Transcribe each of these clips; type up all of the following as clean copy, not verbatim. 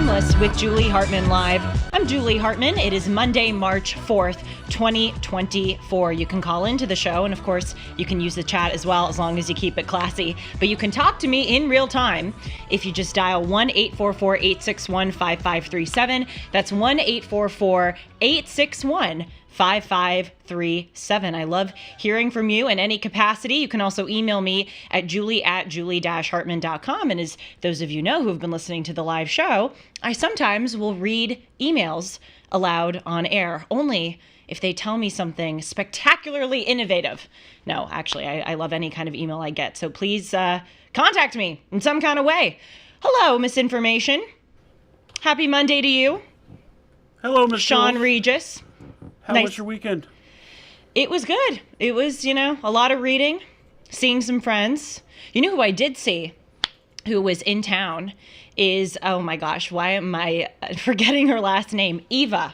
Timeless with Julie Hartman Live. I'm Julie Hartman. It is Monday, March 4th, 2024. You can call into the show, and of course, you can use the chat as well, as long as you keep it classy. But you can talk to me in real time if you just dial 1-844-861-5537. That's 1-844-861-5537. 5537. I love hearing from you in any capacity. You can also email me at julie@julie-hartman.com. And as those of you know who have been listening to the live show, I sometimes will read emails aloud on air, only if they tell me something spectacularly innovative. No, actually, I love any kind of email I get. So please contact me in some kind of way. Hello, Misinformation. Happy Monday to you. Hello, Miss Sean Jules. Regis. How Nice. was your weekend? It was good. It was, a lot of reading, seeing some friends. You know who I did see who was in town is, oh my gosh, why am I forgetting her last name? Eva.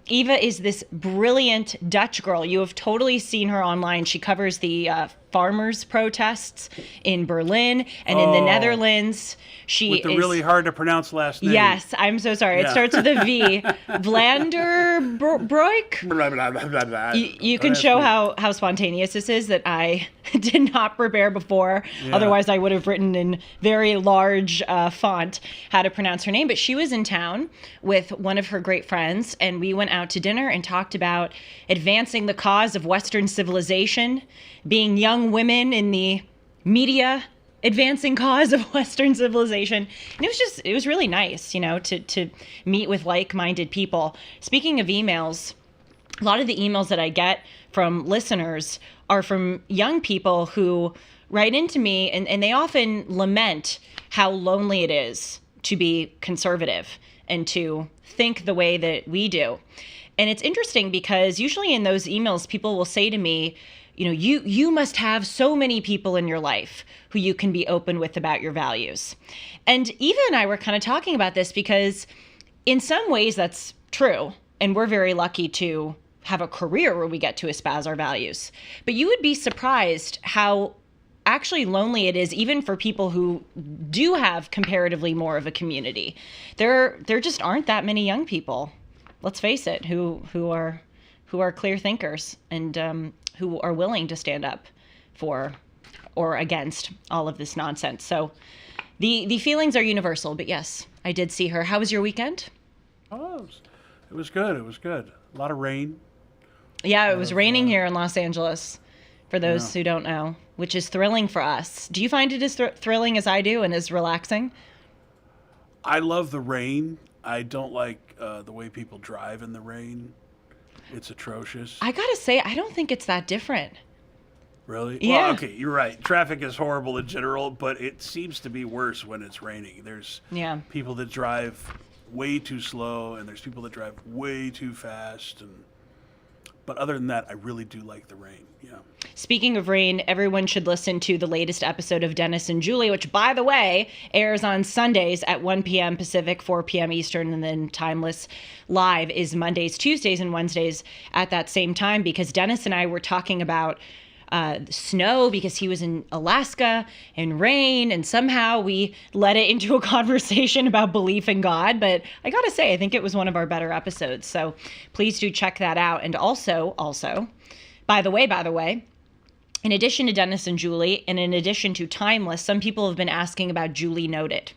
Eva is this brilliant Dutch girl. You have totally seen her online. She covers the farmers' protests in Berlin and in the Netherlands. She With the is really hard to pronounce last name. Yes, I'm so sorry. Yeah. It starts with a V. Vlanderbroek? Blah, blah, blah, blah, blah. You Don't can ask show me. how spontaneous this is, that I did not prepare before. Yeah. Otherwise, I would have written in very large font how to pronounce her name. But she was in town with one of her great friends, and we went out to dinner and talked about advancing the cause of Western civilization, being young women in the media, advancing cause of Western civilization. And it was really nice, to meet with like-minded people. Speaking of emails, a lot of the emails that I get from listeners are from young people who write into me, and they often lament how lonely it is to be conservative and to think the way that we do. And it's interesting because usually in those emails, people will say to me, you must have so many people in your life who you can be open with about your values. And Eva and I were kind of talking about this because in some ways that's true. And we're very lucky to have a career where we get to espouse our values. But you would be surprised how actually lonely it is, even for people who do have comparatively more of a community. There just aren't that many young people, let's face it, who are clear thinkers and who are willing to stand up for or against all of this nonsense. So the feelings are universal, but yes, I did see her. How was your weekend? Oh, it was good. It was good. A lot of rain. Yeah, it was raining here in Los Angeles, for those who don't know, which is thrilling for us. Do you find it as thrilling as I do and as relaxing? I love the rain. I don't like the way people drive in the rain. It's atrocious. I gotta say, I don't think it's that different. Really? Yeah. Well, okay, you're right. Traffic is horrible in general, but it seems to be worse when it's raining. There's people that drive way too slow, and there's people that drive way too fast. But other than that, I really do like the rain. Yeah. Speaking of rain, everyone should listen to the latest episode of Dennis and Julie, which, by the way, airs on Sundays at 1 p.m. Pacific, 4 p.m. Eastern, and then Timeless Live is Mondays, Tuesdays, and Wednesdays at that same time, because Dennis and I were talking about snow because he was in Alaska, and rain, and somehow we led it into a conversation about belief in God. But I gotta say, I think it was one of our better episodes. So please do check that out. And also, by the way, in addition to Dennis and Julie, and in addition to Timeless, some people have been asking about Julie Noted.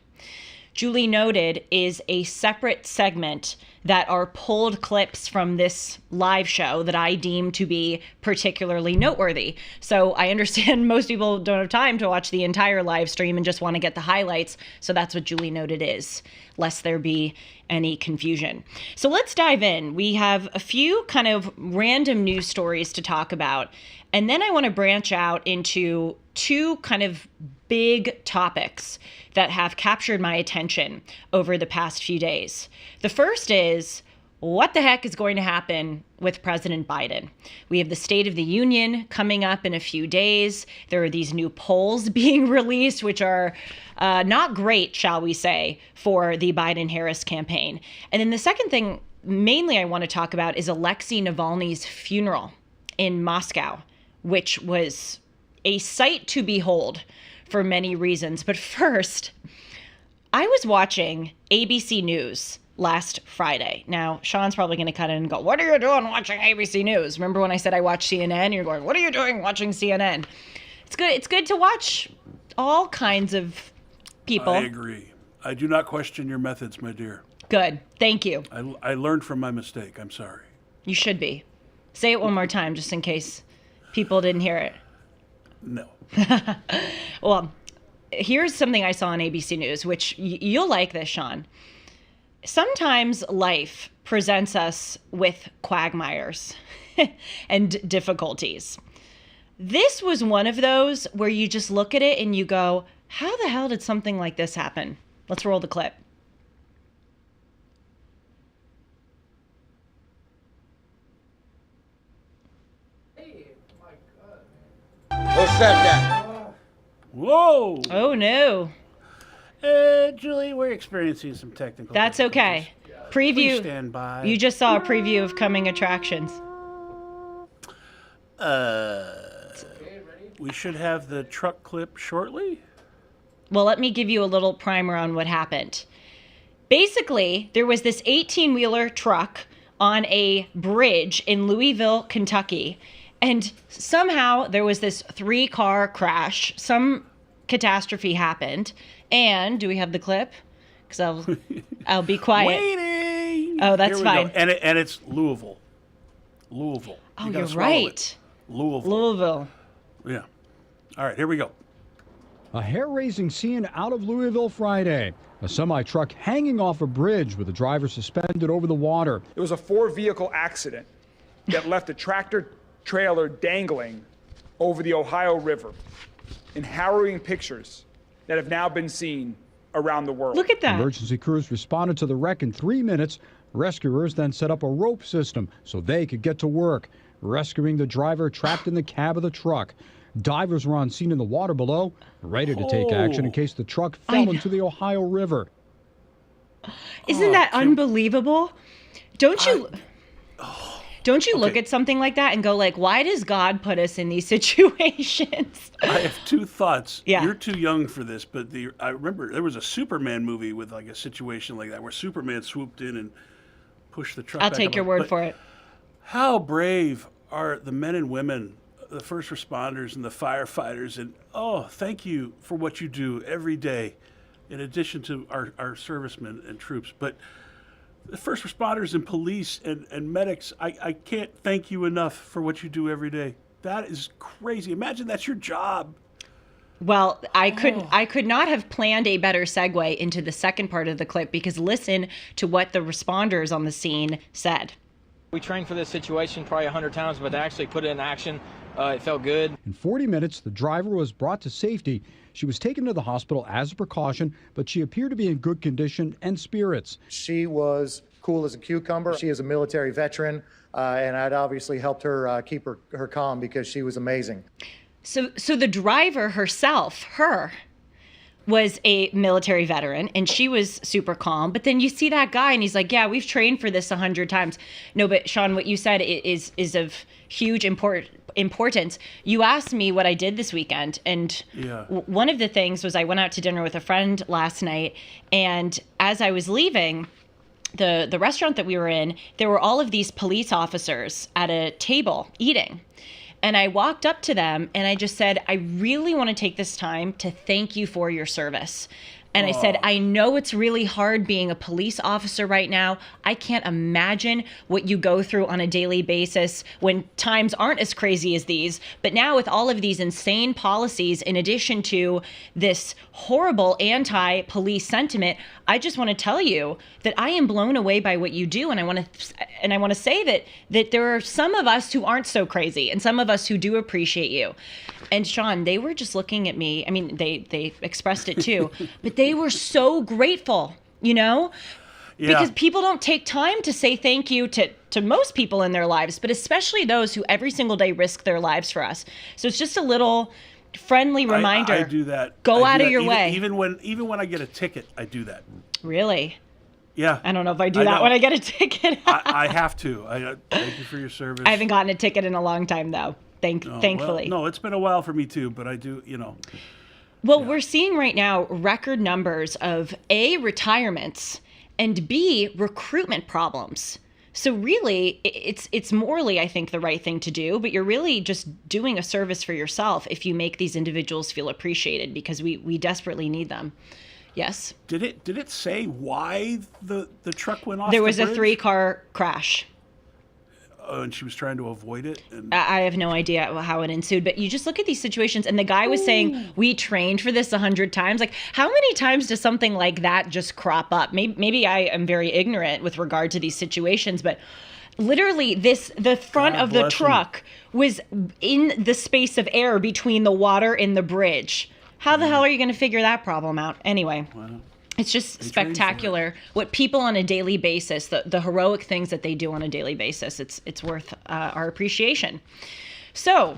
Julie Noted is a separate segment that are pulled clips from this live show that I deem to be particularly noteworthy. So I understand most people don't have time to watch the entire live stream and just want to get the highlights. So that's what Julie Noted is, lest there be any confusion. So let's dive in. We have a few kind of random news stories to talk about. And then I want to branch out into two kind of big topics that have captured my attention over the past few days. The first is, what the heck is going to happen with President Biden? We have the State of the Union coming up in a few days. There are these new polls being released, which are not great, shall we say, for the Biden-Harris campaign. And then the second thing mainly I want to talk about is Alexei Navalny's funeral in Moscow, which was a sight to behold for many reasons. But first, I was watching ABC News last Friday. Now, Sean's probably going to cut in and go, what are you doing watching ABC News? Remember when I said I watch CNN? You're going, what are you doing watching CNN? It's good. It's good to watch all kinds of people. I agree. I do not question your methods, my dear. Good. Thank you. I learned from my mistake. I'm sorry. You should be. Say it one more time just in case people didn't hear it. No. Well, here's something I saw on ABC News, which you'll like this, Sean. Sometimes life presents us with quagmires and difficulties. This was one of those where you just look at it and you go, how the hell did something like this happen? Let's roll the clip. What's that? Whoa. Oh, no. Julie, we're experiencing some technical That's okay. Please Preview. stand by. You just saw a preview of coming attractions. We should have the truck clip shortly. Well, let me give you a little primer on what happened. Basically, there was this 18-wheeler truck on a bridge in Louisville, Kentucky, and somehow there was this 3-car crash. Some catastrophe happened. And do we have the clip? Because I'll be quiet. Waiting. Oh, that's fine. Go. And it's Louisville. Louisville. Oh, you're right. Louisville. Louisville. Yeah. All right, here we go. A hair-raising scene out of Louisville Friday. A semi-truck hanging off a bridge with the driver suspended over the water. It was a 4-vehicle accident that left a tractor trailer dangling over the Ohio River in harrowing pictures that have now been seen around the world. Look at that. Emergency crews responded to the wreck in 3 minutes. Rescuers then set up a rope system so they could get to work, rescuing the driver trapped in the cab of the truck. Divers were on scene in the water below, ready to take action in case the truck fell into the Ohio River. Isn't that unbelievable? Don't you look at something like that and go like, why does God put us in these situations? I have 2 thoughts. Yeah. You're too young for this, but I remember there was a Superman movie with like a situation like that where Superman swooped in and pushed the truck I'll back take up. your word But for it. how brave are the men and women, the first responders and the firefighters, and thank you for what you do every day, in addition to our servicemen and troops. But the first responders and police and medics, I can't thank you enough for what you do every day. That is crazy. Imagine that's your job. Well, I could not have planned a better segue into the second part of the clip, because listen to what the responders on the scene said. We trained for this situation probably 100 times, but to actually put it in action, it felt good. In 40 minutes, the driver was brought to safety. She was taken to the hospital as a precaution, but she appeared to be in good condition and spirits. She was cool as a cucumber. She is a military veteran, and I'd obviously helped her keep her calm because she was amazing. So the driver herself, was a military veteran, and she was super calm. But then you see that guy, and he's like, yeah, we've trained for this 100 times. No, but Sean, what you said is of huge importance. You asked me what I did this weekend, and one of the things was I went out to dinner with a friend last night, and as I was leaving the restaurant that we were in, there were all of these police officers at a table eating. And I walked up to them and I just said, I really want to take this time to thank you for your service. And I said, I know it's really hard being a police officer right now. I can't imagine what you go through on a daily basis when times aren't as crazy as these. But now with all of these insane policies, in addition to this horrible anti-police sentiment, I just want to tell you that I am blown away by what you do. And I want to say that there are some of us who aren't so crazy and some of us who do appreciate you. And Sean, they were just looking at me. I mean, they expressed it too, but they were so grateful, because people don't take time to say thank you to most people in their lives, but especially those who every single day risk their lives for us. So it's just a little friendly reminder. I do that. Go out of your way. Even when I get a ticket, I do that. Really? Yeah. I don't know if I do that when I get a ticket. I have to. Thank you for your service. I haven't gotten a ticket in a long time, though. Thankfully. Well, no, it's been a while for me too, but I do, Well, we're seeing right now record numbers of A, retirements, and B, recruitment problems. So really, it's morally, I think, the right thing to do, but you're really just doing a service for yourself if you make these individuals feel appreciated, because we desperately need them. Yes? Did it say why the truck went off There the was a bridge? 3-car crash. And she was trying to avoid it? I have no idea how it ensued, but you just look at these situations, and the guy was saying, we trained for this 100 times. Like, how many times does something like that just crop up? Maybe I am very ignorant with regard to these situations, but literally the front of the truck was in the space of air between the water and the bridge. How the hell are you going to figure that problem out? Anyway. Wow. It's just spectacular what people on a daily basis, the heroic things that they do on a daily basis. It's worth our appreciation. So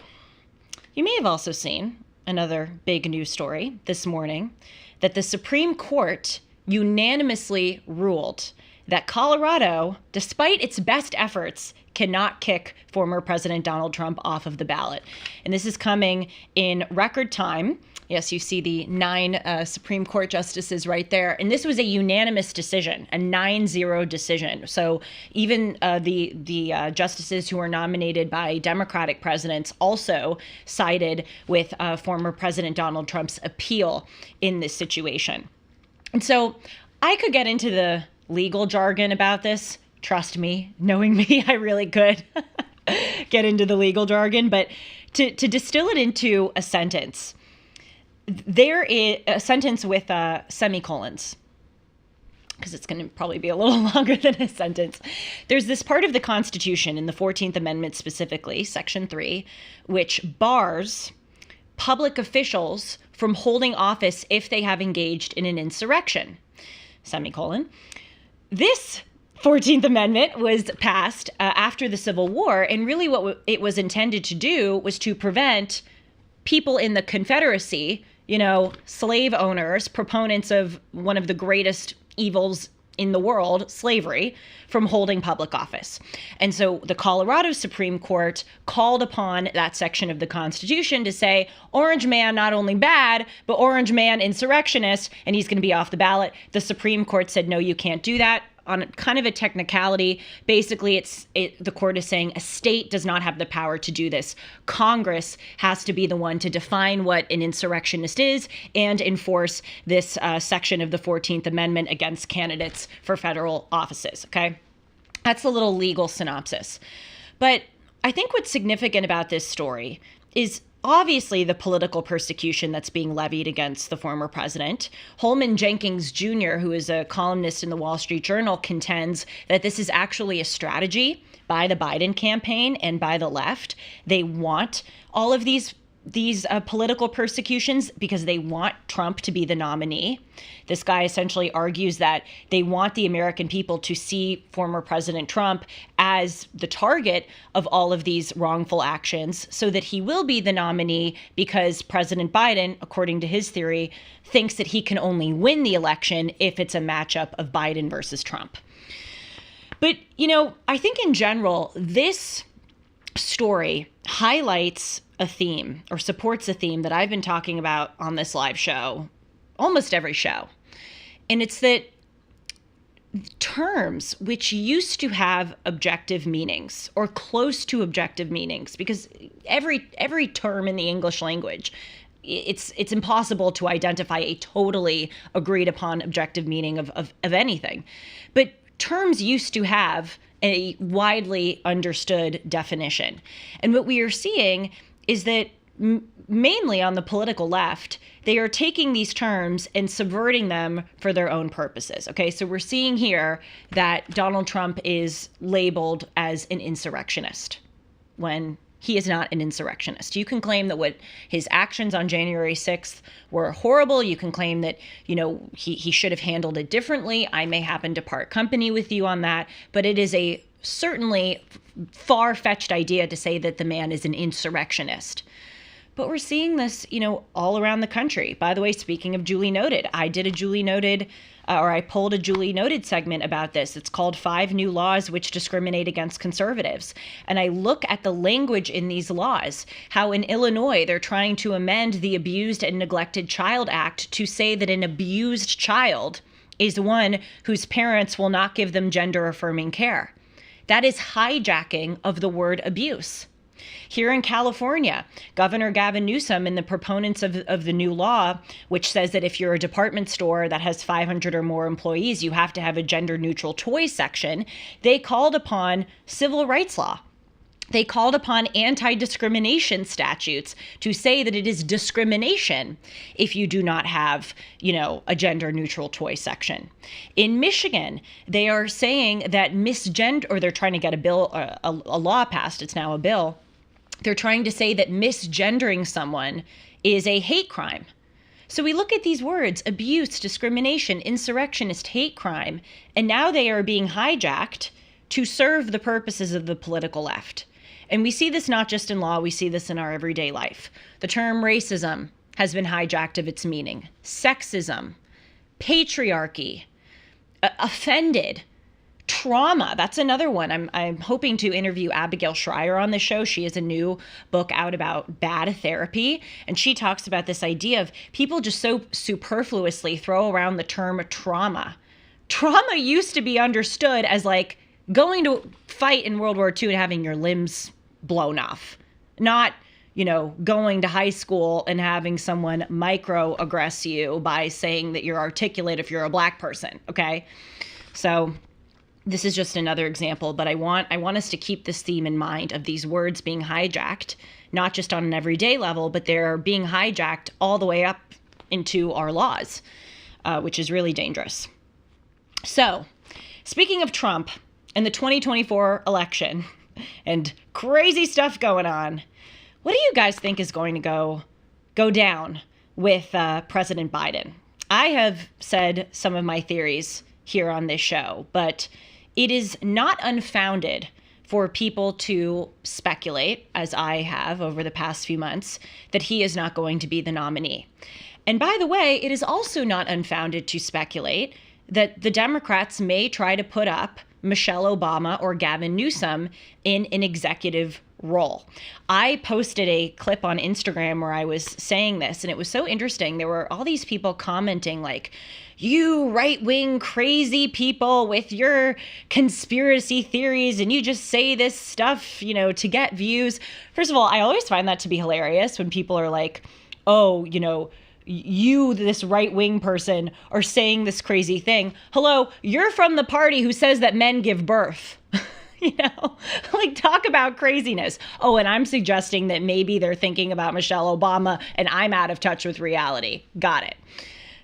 you may have also seen another big news story this morning that the Supreme Court unanimously ruled that Colorado, despite its best efforts, cannot kick former President Donald Trump off of the ballot. And this is coming in record time. Yes, you see the 9 Supreme Court justices right there. And this was a unanimous decision, a 9-0 decision. So even the justices who were nominated by Democratic presidents also sided with former President Donald Trump's appeal in this situation. And so I could get into the legal jargon about this. Trust me, knowing me, I really could get into the legal jargon. But to distill it into a sentence, there is a sentence with semicolons, because it's going to probably be a little longer than a sentence. There's this part of the Constitution, in the 14th Amendment specifically, Section 3, which bars public officials from holding office if they have engaged in an insurrection, semicolon. This 14th Amendment was passed after the Civil War, and really what it was intended to do was to prevent people in the Confederacy, slave owners, proponents of one of the greatest evils in the world, slavery, from holding public office. And so the Colorado Supreme Court called upon that section of the Constitution to say, Orange man, not only bad, but Orange man insurrectionist, and he's going to be off the ballot. The Supreme Court said, no, you can't do that. On kind of a technicality, basically, the court is saying a state does not have the power to do this. Congress has to be the one to define what an insurrectionist is and enforce this section of the 14th Amendment against candidates for federal offices, okay? That's the little legal synopsis. But I think what's significant about this story is obviously the political persecution that's being levied against the former president. Holman Jenkins Jr., who is a columnist in the Wall Street Journal, contends that this is actually a strategy by the Biden campaign and by the left. They want all of these political persecutions because they want Trump to be the nominee. This guy essentially argues that they want the American people to see former President Trump as the target of all of these wrongful actions so that he will be the nominee, because President Biden, according to his theory, thinks that he can only win the election if it's a matchup of Biden versus Trump. But, I think in general, this story highlights a theme, or supports a theme that I've been talking about on this live show, almost every show. And it's that terms which used to have objective meanings, or close to objective meanings, because every term in the English language, it's impossible to identify a totally agreed upon objective meaning of anything. But terms used to have a widely understood definition. And what we are seeing is that mainly on the political left, they are taking these terms and subverting them for their own purposes. Okay, so we're seeing here that Donald Trump is labeled as an insurrectionist when he is not an insurrectionist. You can claim that what his actions on January 6th were horrible. You can claim that, he should have handled it differently. I may happen to part company with you on that, but it is a certainly far-fetched idea to say that the man is an insurrectionist. But we're seeing this, all around the country. By the way, speaking of Julie Noted, I pulled a Julie Noted segment about this. It's called 5 New Laws Which Discriminate Against Conservatives. And I look at the language in these laws, how in Illinois, they're trying to amend the Abused and Neglected Child Act to say that an abused child is one whose parents will not give them gender-affirming care. That is hijacking of the word abuse. Here in California, Governor Gavin Newsom and the proponents of the new law, which says that if you're a department store that has 500 or more employees, you have to have a gender-neutral toy section, they called upon civil rights law. They called upon anti-discrimination statutes to say that it is discrimination if you do not have, a gender-neutral toy section. In Michigan, they are saying that they're trying to get a bill, a law passed. It's now a bill. They're trying to say that misgendering someone is a hate crime. So we look at these words, abuse, discrimination, insurrectionist, hate crime, and now they are being hijacked to serve the purposes of the political left. And we see this not just in law, we see this in our everyday life. The term racism has been hijacked of its meaning. Sexism, patriarchy, offended, trauma. That's another one. I'm hoping to interview Abigail Schreier on the show. She has a new book out about bad therapy. And she talks about this idea of people just so superfluously throw around the term trauma. Trauma used to be understood as like going to fight in World War II and having your limbs blown off. Not, going to high school and having someone microaggress you by saying that you're articulate if you're a black person. Okay. So this is just another example, but I want us to keep this theme in mind of these words being hijacked, not just on an everyday level, but they're being hijacked all the way up into our laws, which is really dangerous. So, speaking of Trump and the 2024 election and crazy stuff going on, what do you guys think is going to go down with President Biden? I have said some of my theories here on this show, but it is not unfounded for people to speculate, as I have over the past few months, that he is not going to be the nominee. And by the way, it is also not unfounded to speculate that the Democrats may try to put up Michelle Obama or Gavin Newsom in an executive role. I posted a clip on Instagram where I was saying this, and it was so interesting. There were all these people commenting like, you right-wing crazy people with your conspiracy theories, and you just say this stuff, to get views. First of all, I always find that to be hilarious when people are like, oh, you, this right-wing person, are saying this crazy thing. Hello, you're from the party who says that men give birth. Talk about craziness. Oh, and I'm suggesting that maybe they're thinking about Michelle Obama and I'm out of touch with reality. Got it.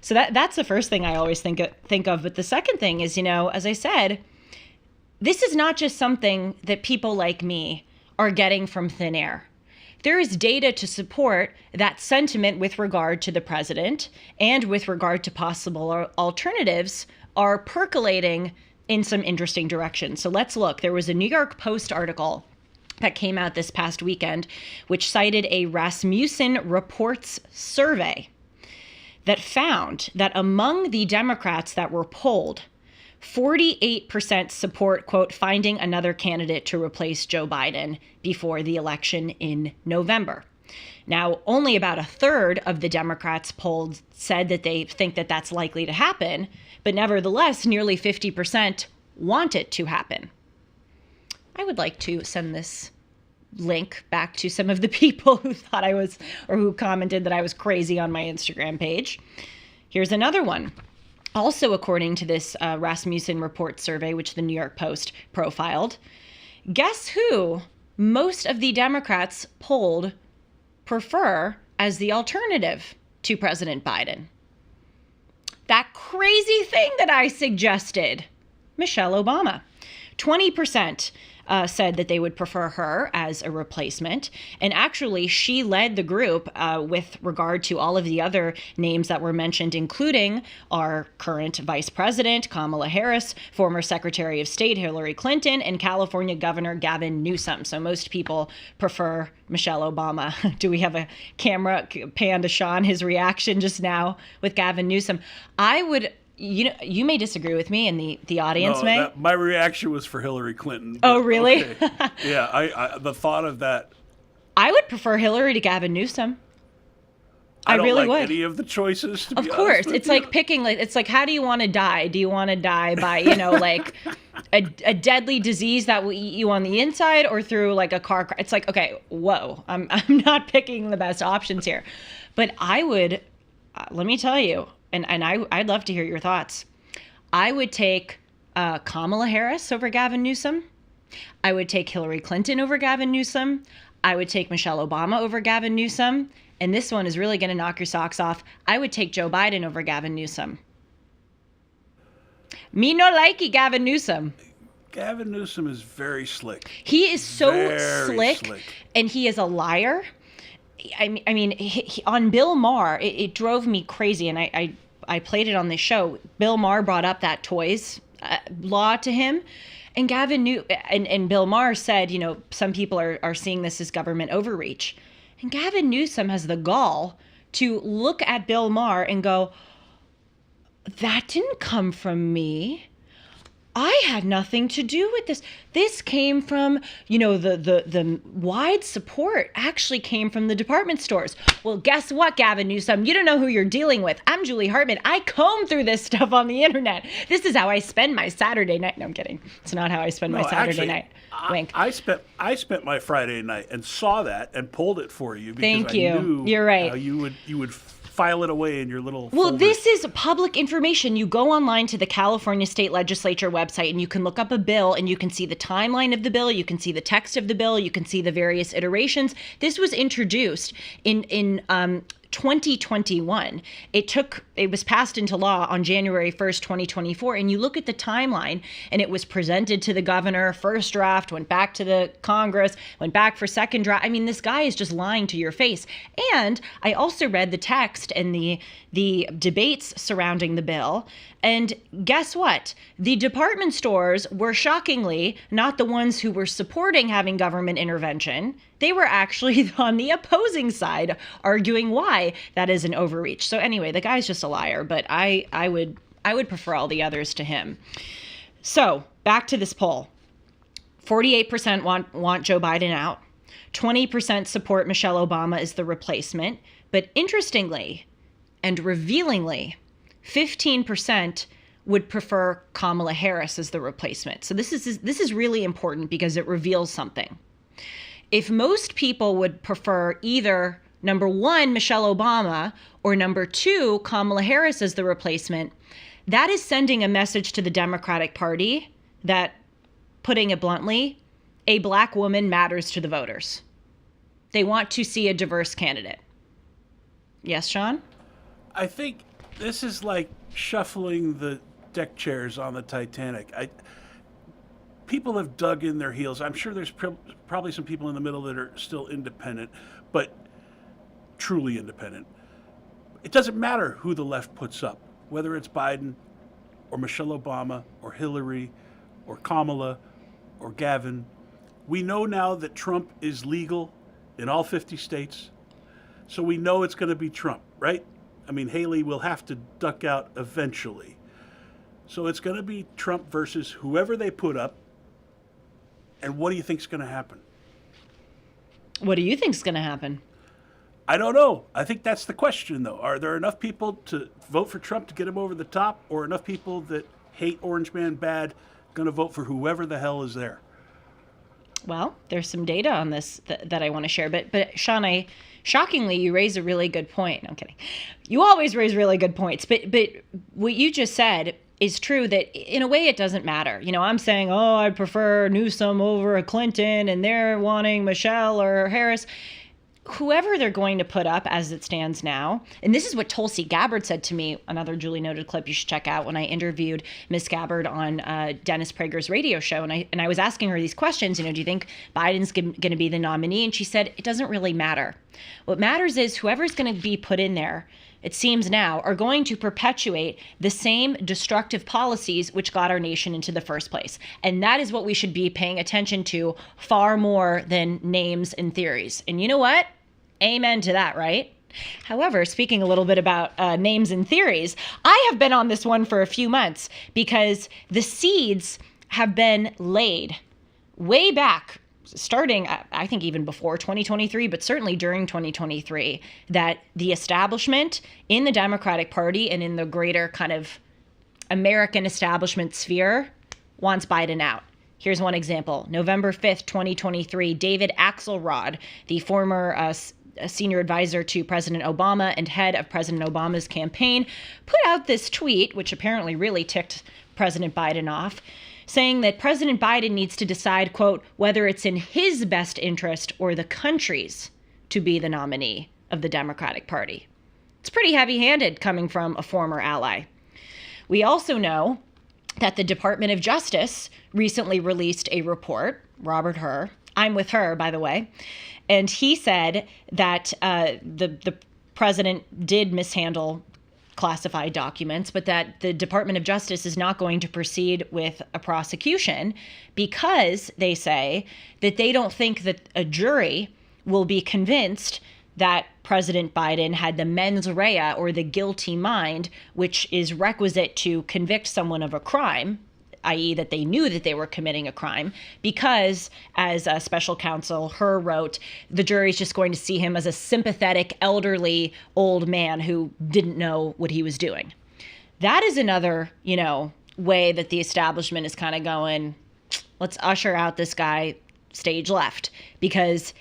So that's the first thing I always think of. But the second thing is, as I said, this is not just something that people like me are getting from thin air. There is data to support that sentiment with regard to the president and with regard to possible alternatives are percolating in some interesting directions. So let's look. There was a New York Post article that came out this past weekend, which cited a Rasmussen Reports survey that found that among the Democrats that were polled, 48% support, quote, finding another candidate to replace Joe Biden before the election in November. Now, only about a third of the Democrats polled said that they think that that's likely to happen, but nevertheless, nearly 50% want it to happen. I would like to send this link back to some of the people who thought I was, or who commented that I was crazy on my Instagram page. Here's another one. Also, according to this Rasmussen Report survey, which the New York Post profiled, guess who most of the Democrats polled prefer as the alternative to President Biden? That crazy thing that I suggested, Michelle Obama. 20% said that they would prefer her as a replacement. And actually, she led the group with regard to all of the other names that were mentioned, including our current vice president, Kamala Harris, former Secretary of State Hillary Clinton, and California Governor Gavin Newsom. So most people prefer Michelle Obama. Do we have a camera pan to Sean, his reaction just now with Gavin Newsom? I would... You may disagree with me, and the audience may. My reaction was for Hillary Clinton. Oh, really? Okay. Yeah, I the thought of that. I would prefer Hillary to Gavin Newsom. I don't really like would. any of the choices. To of be course, honest with it's you. like picking. It's like, how do you want to die? Do you want to die by like a deadly disease that will eat you on the inside, or through like a car crash? It's like, okay, whoa, I'm not picking the best options here, but I would. Let me tell you, and I'd love to hear your thoughts. I would take Kamala Harris over Gavin Newsom. I would take Hillary Clinton over Gavin Newsom. I would take Michelle Obama over Gavin Newsom. And this one is really going to knock your socks off. I would take Joe Biden over Gavin Newsom. Me no likey Gavin Newsom. Gavin Newsom is very slick. He is so Very slick, and he is a liar. I mean, he, on Bill Maher, it drove me crazy, and I played it on the show. Bill Maher brought up that toys law to him, and and Bill Maher said, some people are seeing this as government overreach, and Gavin Newsom has the gall to look at Bill Maher and go, "That didn't come from me. I had nothing to do with this. This came from, the wide support actually came from the department stores." Well, guess what, Gavin Newsom? You don't know who you're dealing with. I'm Julie Hartman. I comb through this stuff on the internet. This is how I spend my Saturday night. No, I'm kidding. It's not how I spend my Saturday night. Wink. I spent my Friday night and saw that and pulled it for you because Thank I you. knew You're right. how you would file it away in your little Well, folder. this is public information. You go online to the California State Legislature website and you can look up a bill and you can see the timeline of the bill. You can see the text of the bill. You can see the various iterations. This was introduced in 2021. It was passed into law on January 1st, 2024. And you look at the timeline and it was presented to the governor, first draft, went back to the Congress, went back for second draft. I mean, this guy is just lying to your face. And I also read the text and the debates surrounding the bill. And guess what? The department stores were shockingly not the ones who were supporting having government intervention. They were actually on the opposing side, arguing why that is an overreach. So anyway, the guy's just a liar, but I would prefer all the others to him. So back to this poll. 48% want Joe Biden out. 20% support Michelle Obama as the replacement. But interestingly and revealingly, 15% would prefer Kamala Harris as the replacement. So this is really important because it reveals something. If most people would prefer either number one, Michelle Obama, or number two, Kamala Harris as the replacement, that is sending a message to the Democratic Party that, putting it bluntly, a black woman matters to the voters. They want to see a diverse candidate. Yes, Sean? I think this is like shuffling the deck chairs on the Titanic. People have dug in their heels. I'm sure there's probably some people in the middle that are still independent, but truly independent. It doesn't matter who the left puts up, whether it's Biden or Michelle Obama or Hillary or Kamala or Gavin. We know now that Trump is legal in all 50 states, so we know it's going to be Trump, right? I mean, Haley will have to duck out eventually. So it's going to be Trump versus whoever they put up. And what do you think is going to happen? What do you think is going to happen? I don't know. I think that's the question, though. Are there enough people to vote for Trump to get him over the top, or enough people that hate Orange Man bad going to vote for whoever the hell is there? Well, there's some data on this that I want to share. But Sean, shockingly, you raise a really good point. No, I'm kidding. You always raise really good points. But what you just said is true, that in a way it doesn't matter. I'm saying, I'd prefer Newsom over a Clinton, and they're wanting Michelle or Harris. whoever they're going to put up as it stands now, and this is what Tulsi Gabbard said to me, another duly noted clip you should check out, when I interviewed Miss Gabbard on Dennis Prager's radio show, and I was asking her these questions, do you think Biden's going to be the nominee? And she said, it doesn't really matter. What matters is whoever's going to be put in there, it seems now, are going to perpetuate the same destructive policies which got our nation into the first place. And that is what we should be paying attention to far more than names and theories. And you know what? Amen to that, right? However, speaking a little bit about names and theories, I have been on this one for a few months because the seeds have been laid way back, starting, I think, even before 2023, but certainly during 2023, that the establishment in the Democratic Party and in the greater kind of American establishment sphere wants Biden out. Here's one example. November 5th, 2023, David Axelrod, the former senior advisor to President Obama and head of President Obama's campaign, put out this tweet, which apparently really ticked President Biden off, saying that President Biden needs to decide, quote, whether it's in his best interest or the country's to be the nominee of the Democratic Party. It's pretty heavy-handed coming from a former ally. We also know that the Department of Justice recently released a report, Robert Hur, I'm with her, by the way, and he said that the president did mishandle classified documents, but that the Department of Justice is not going to proceed with a prosecution because they say that they don't think that a jury will be convinced that President Biden had the mens rea, or the guilty mind, which is requisite to convict someone of a crime, i.e. that they knew that they were committing a crime, because, as a special counsel Hur wrote, the jury's just going to see him as a sympathetic, elderly, old man who didn't know what he was doing. That is another, way that the establishment is kind of going, let's usher out this guy stage left. Because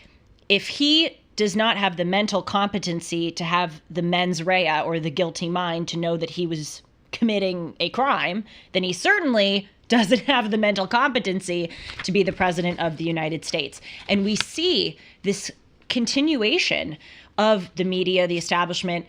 if he does not have the mental competency to have the mens rea, or the guilty mind, to know that he was committing a crime, then he certainly doesn't have the mental competency to be the president of the United States. And we see this continuation of the media, the establishment,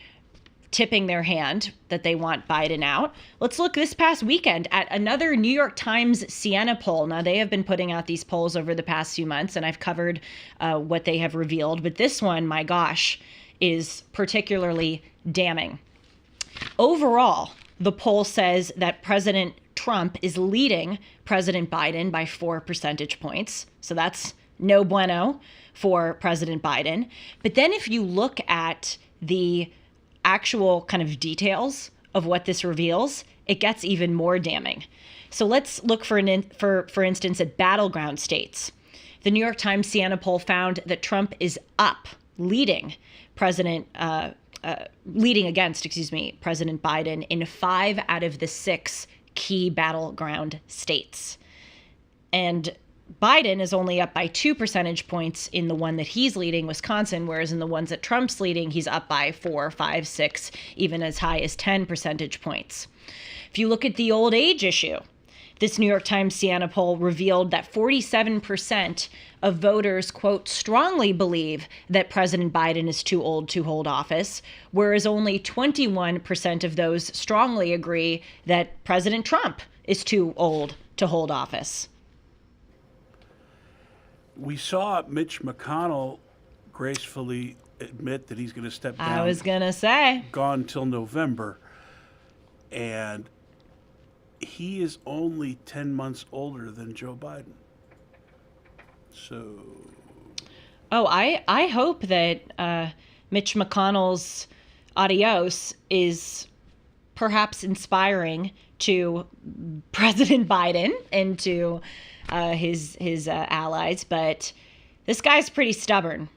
tipping their hand that they want Biden out. Let's look this past weekend at another New York Times Siena poll. Now, they have been putting out these polls over the past few months, and I've covered what they have revealed. But this one, my gosh, is particularly damning. Overall, the poll says that President Trump is leading President Biden by 4 percentage points. So that's no bueno for President Biden. But then if you look at the actual kind of details of what this reveals, it gets even more damning. So let's look for instance, at battleground states. The New York Times Siena poll found that Trump is leading against President Biden in 5 out of the 6 key battleground states. And Biden is only up by 2 percentage points in the one that he's leading, Wisconsin, whereas in the ones that Trump's leading, he's up by 4, 5, 6, even as high as 10 percentage points. If you look at the old age issue, this New York Times Siena poll revealed that 47% of voters, quote, strongly believe that President Biden is too old to hold office, whereas only 21% of those strongly agree that President Trump is too old to hold office. We saw Mitch McConnell gracefully admit that he's going to step down. I was going to say. Gone till November. And he is only 10 months older than Joe Biden. So. Oh, I hope that Mitch McConnell's adios is perhaps inspiring to President Biden and to his allies, but this guy's pretty stubborn.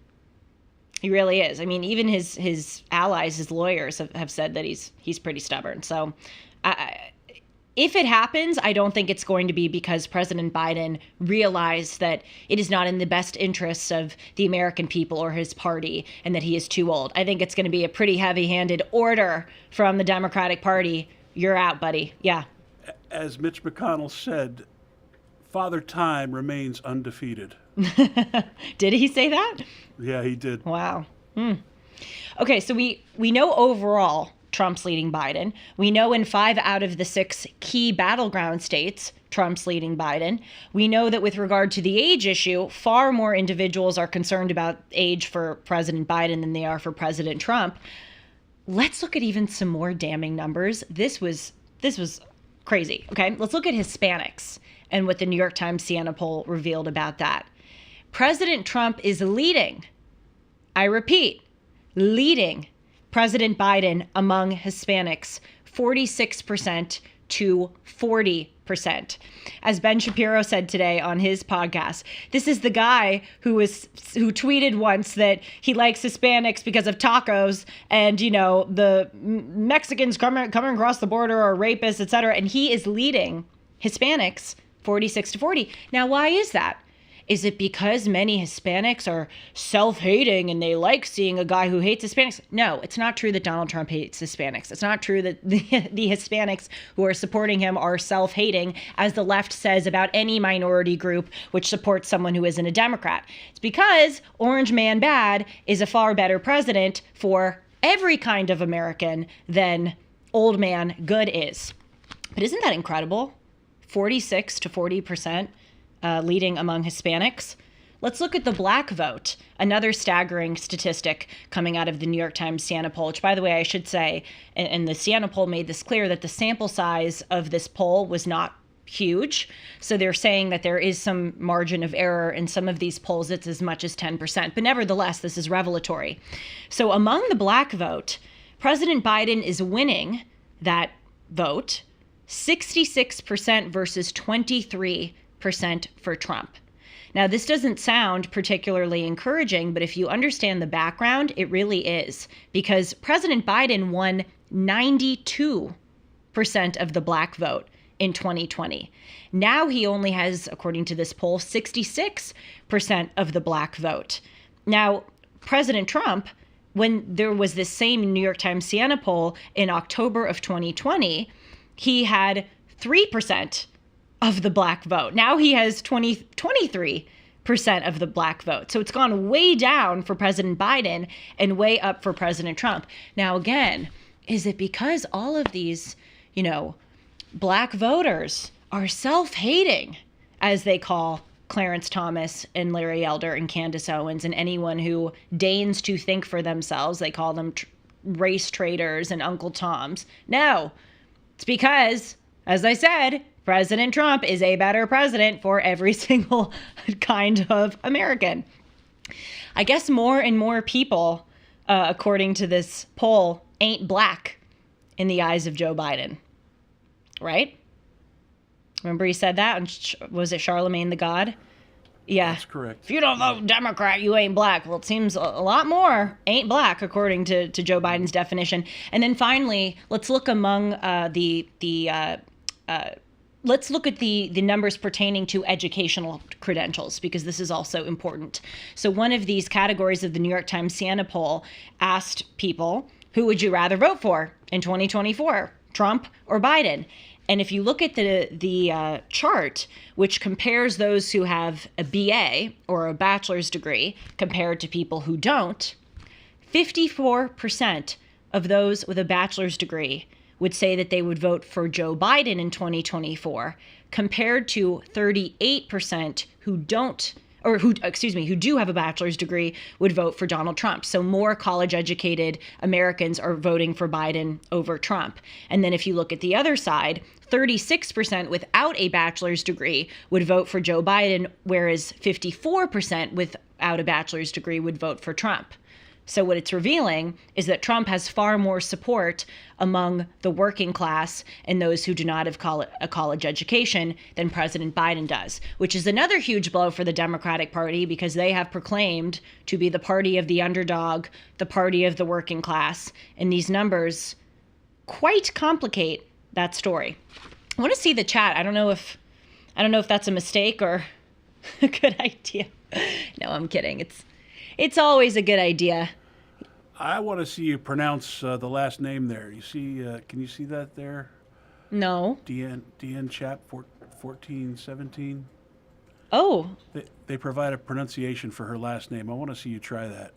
He really is. I mean, even his allies, his lawyers have said that he's pretty stubborn. So if it happens, I don't think it's going to be because President Biden realized that it is not in the best interests of the American people or his party and that he is too old. I think it's going to be a pretty heavy-handed order from the Democratic Party. You're out, buddy. Yeah. As Mitch McConnell said, Father Time remains undefeated. Did he say that? Yeah, he did. Wow. Okay, so we know overall Trump's leading Biden. We know in 5 out of the 6 key battleground states, Trump's leading Biden. We know that with regard to the age issue, far more individuals are concerned about age for President Biden than they are for President Trump. Let's look at even some more damning numbers. This was crazy. Okay, let's look at Hispanics and what the New York Times Siena poll revealed about that. President Trump is leading, I repeat, leading President Biden among Hispanics, 46% to 40%. As Ben Shapiro said today on his podcast, this is the guy who tweeted once that he likes Hispanics because of tacos and, the Mexicans coming across the border are rapists, etc. And he is leading Hispanics 46 to 40. Now, why is that? Is it because many Hispanics are self-hating and they like seeing a guy who hates Hispanics? No, it's not true that Donald Trump hates Hispanics. It's not true that the Hispanics who are supporting him are self-hating, as the left says about any minority group which supports someone who isn't a Democrat. It's because Orange Man Bad is a far better president for every kind of American than Old Man Good is. But isn't that incredible? 46 to 40%. Leading among Hispanics. Let's look at the black vote, another staggering statistic coming out of the New York Times Siena poll, which, by the way, I should say, and the Siena poll made this clear, that the sample size of this poll was not huge. So they're saying that there is some margin of error in some of these polls. It's as much as 10%. But nevertheless, this is revelatory. So among the black vote, President Biden is winning that vote, 66% versus 23% for Trump. Now, this doesn't sound particularly encouraging, but if you understand the background, it really is, because President Biden won 92% of the black vote in 2020. Now he only has, according to this poll, 66% of the black vote. Now, President Trump, when there was this same New York Times Siena poll in October of 2020, he had 3% of the black vote. Now he has 23% of the black vote. So it's gone way down for President Biden and way up for President Trump. Now, again, is it because all of these, black voters are self-hating, as they call Clarence Thomas and Larry Elder and Candace Owens and anyone who deigns to think for themselves? They call them race traitors and Uncle Toms. No, it's because, as I said, President Trump is a better president for every single kind of American. I guess more and more people, according to this poll, ain't black in the eyes of Joe Biden. Right? Remember he said that? Was it Charlemagne the God? Yeah. That's correct. If you don't vote Democrat, you ain't black. Well, it seems a lot more ain't black, according to Joe Biden's definition. And then finally, let's look among let's look at the numbers pertaining to educational credentials, because this is also important. So one of these categories of the New York Times Siena poll asked people, who would you rather vote for in 2024, Trump or Biden? And if you look at the chart, which compares those who have a BA or a bachelor's degree compared to people who don't, 54% of those with a bachelor's degree would say that they would vote for Joe Biden in 2024, compared to 38% who do have a bachelor's degree would vote for Donald Trump. So more college-educated Americans are voting for Biden over Trump. And then if you look at the other side, 36% without a bachelor's degree would vote for Joe Biden, whereas 54% without a bachelor's degree would vote for Trump. So what it's revealing is that Trump has far more support among the working class and those who do not have a college education than President Biden does, which is another huge blow for the Democratic Party, because they have proclaimed to be the party of the underdog, the party of the working class. And these numbers quite complicate that story. I want to see the chat. I don't know if that's a mistake or a good idea. No, I'm kidding. It's always a good idea. I want to see you pronounce the last name there. You see? Can you see that there? No. DN Chap 1417. Oh. They provide a pronunciation for her last name. I want to see you try that.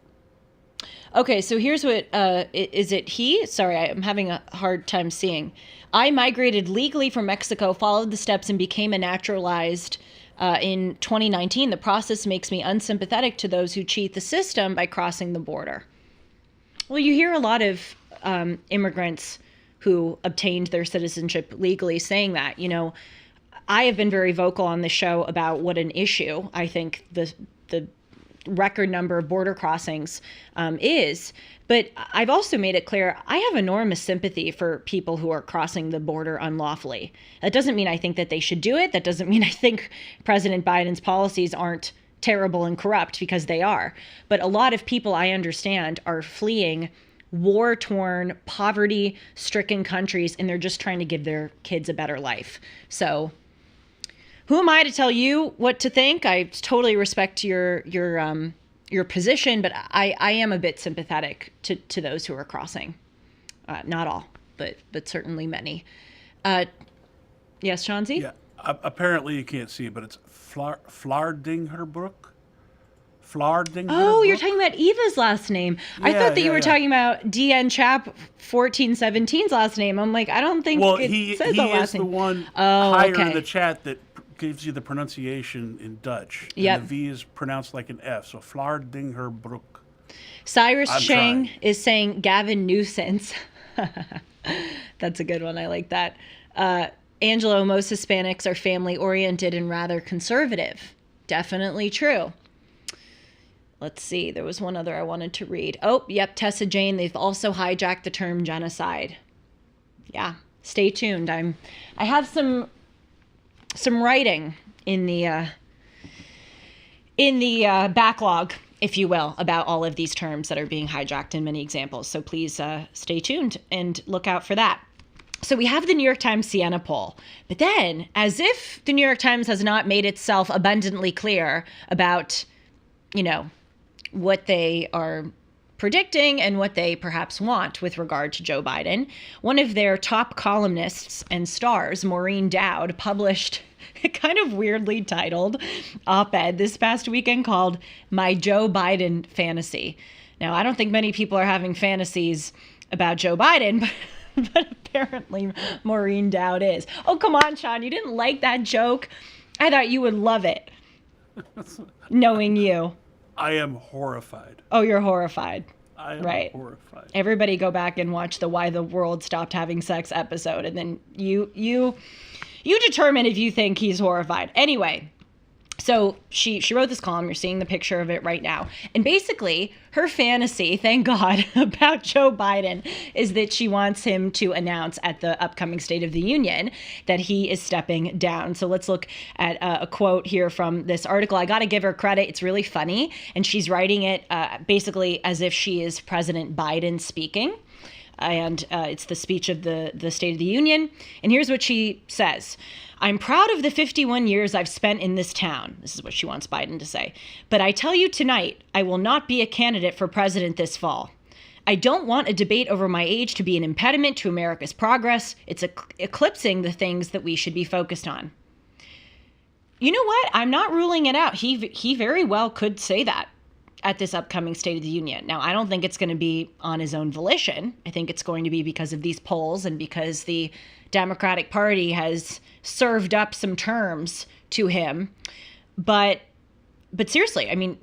Okay, so here's what, is it he? Sorry, I'm having a hard time seeing. I migrated legally from Mexico, followed the steps, and became a naturalized in 2019. The process makes me unsympathetic to those who cheat the system by crossing the border. Well, you hear a lot of immigrants who obtained their citizenship legally saying that. You know, I have been very vocal on the show about what an issue I think the record number of border crossings is. But I've also made it clear I have enormous sympathy for people who are crossing the border unlawfully. That doesn't mean I think that they should do it. That doesn't mean I think President Biden's policies aren't terrible and corrupt, because they are. But a lot of people, I understand, are fleeing war-torn, poverty-stricken countries, and they're just trying to give their kids a better life. So who am I to tell you what to think? I totally respect your position, but I am a bit sympathetic to those who are crossing. Not all, but certainly many. Yes, Chauncey? Yeah. Apparently you can't see it, but it's Flardingerbrook. Oh, you're talking about Eva's last name. I thought that you were talking about DN Chap 1417's last name. I'm like, I don't think it says the last name. He is the one higher in the chat that gives you the pronunciation in Dutch. Yep. And the V is pronounced like an F, so Flardingerbrook. Cyrus Chang is saying Gavin Nuisance. That's a good one. I like that. Angelo, most Hispanics are family-oriented and rather conservative. Definitely true. Let's see. There was one other I wanted to read. Oh, yep. Tessa Jane. They've also hijacked the term genocide. Yeah. Stay tuned. I have some writing in the backlog, if you will, about all of these terms that are being hijacked in many examples. So please stay tuned and look out for that. So we have the New York Times Siena poll, but then, as if the New York Times has not made itself abundantly clear about, you know, what they are predicting and what they perhaps want with regard to Joe Biden, one of their top columnists and stars, Maureen Dowd, published a kind of weirdly titled op-ed this past weekend called My Joe Biden Fantasy. Now, I don't think many people are having fantasies about Joe Biden, but apparently Maureen Dowd is. Oh, come on, Sean. You didn't like that joke? I thought you would love it, knowing you. I am horrified. Oh, you're horrified. I am horrified. Everybody go back and watch the Why the World Stopped Having Sex episode, and then you determine if you think he's horrified. Anyway, so she wrote this column. You're seeing the picture of it right now. And basically, her fantasy, thank God, about Joe Biden is that she wants him to announce at the upcoming State of the Union that he is stepping down. So let's look at a quote here from this article. I got to give her credit. It's really funny. And she's writing it basically as if she is President Biden speaking. And it's the speech of the State of the Union. And here's what she says. I'm proud of the 51 years I've spent in this town. This is what she wants Biden to say. But I tell you tonight, I will not be a candidate for president this fall. I don't want a debate over my age to be an impediment to America's progress. It's eclipsing the things that we should be focused on. You know what? I'm not ruling it out. He very well could say that at this upcoming State of the Union. Now, I don't think it's going to be on his own volition. I think it's going to be because of these polls and because the Democratic Party has served up some terms to him. But seriously, I mean,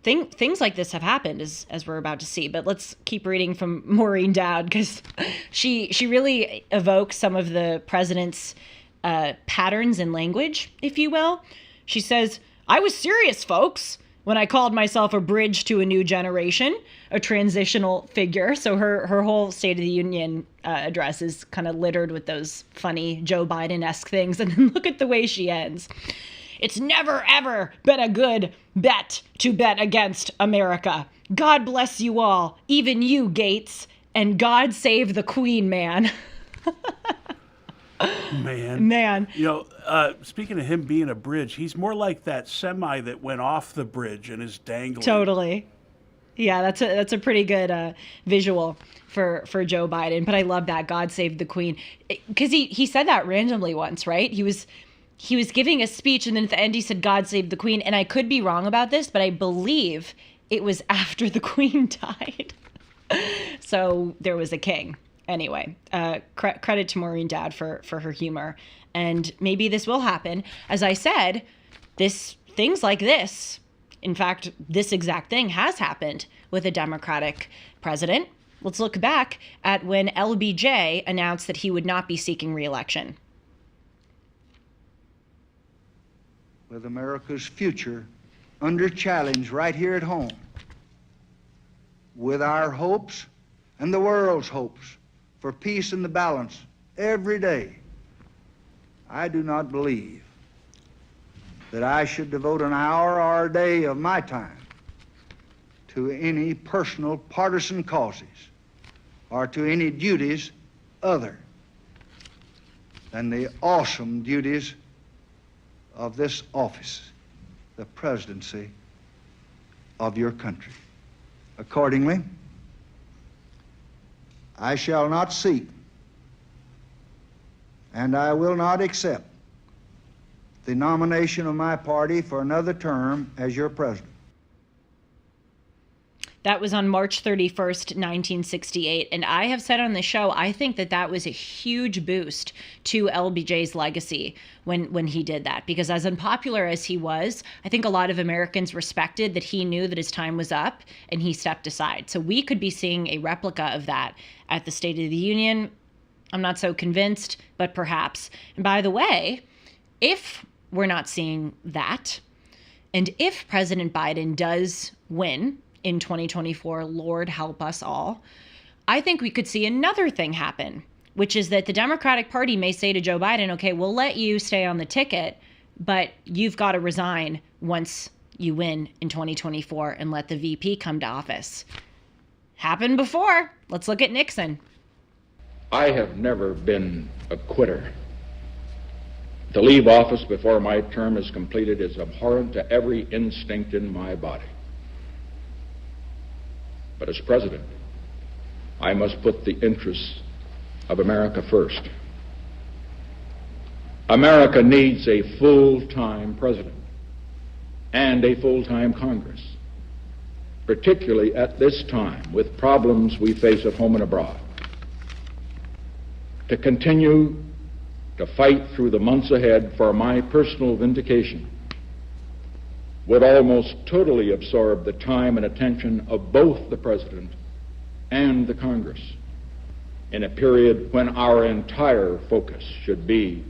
things like this have happened, as we're about to see. But let's keep reading from Maureen Dowd, because she really evokes some of the president's patterns in language, if you will. She says, I was serious, folks, when I called myself a bridge to a new generation, a transitional figure. So her whole State of the Union address is kind of littered with those funny Joe Biden-esque things. And then look at the way she ends. It's never, ever been a good bet to bet against America. God bless you all, even you, Gates, and God save the Queen, man. Man. You know, speaking of him being a bridge, he's more like that semi that went off the bridge and is dangling. Totally. Yeah, that's a pretty good visual for Joe Biden. But I love that, God save the Queen, because he said that randomly once, right? He was he was giving a speech, and then at the end he said, "God save the Queen." And I could be wrong about this, but I believe it was after the Queen died. So there was a king. Anyway, credit to Maureen Dowd for her humor. And maybe this will happen. As I said, things like this, in fact, this exact thing has happened with a Democratic president. Let's look back at when LBJ announced that he would not be seeking re-election. With America's future under challenge right here at home, with our hopes and the world's hopes for peace and the balance every day, I do not believe that I should devote an hour or a day of my time to any personal partisan causes or to any duties other than the awesome duties of this office, the presidency of your country. Accordingly, I shall not seek and I will not accept the nomination of my party for another term as your president. That was on March 31st, 1968. And I have said on the show, I think that was a huge boost to LBJ's legacy when he did that. Because as unpopular as he was, I think a lot of Americans respected that he knew that his time was up and he stepped aside. So we could be seeing a replica of that at the State of the Union. I'm not so convinced, but perhaps. And by the way, if we're not seeing that, and if President Biden does win in 2024, Lord help us all, I think we could see another thing happen, which is that the Democratic Party may say to Joe Biden, okay, we'll let you stay on the ticket, but you've got to resign once you win in 2024 and let the VP come to office. Happened before. Let's look at Nixon. I have never been a quitter. To leave office before my term is completed is abhorrent to every instinct in my body. But as president, I must put the interests of America first. America needs a full-time president and a full-time Congress, particularly at this time with problems we face at home and abroad. To continue to fight through the months ahead for my personal vindication would almost totally absorb the time and attention of both the President and the Congress in a period when our entire focus should be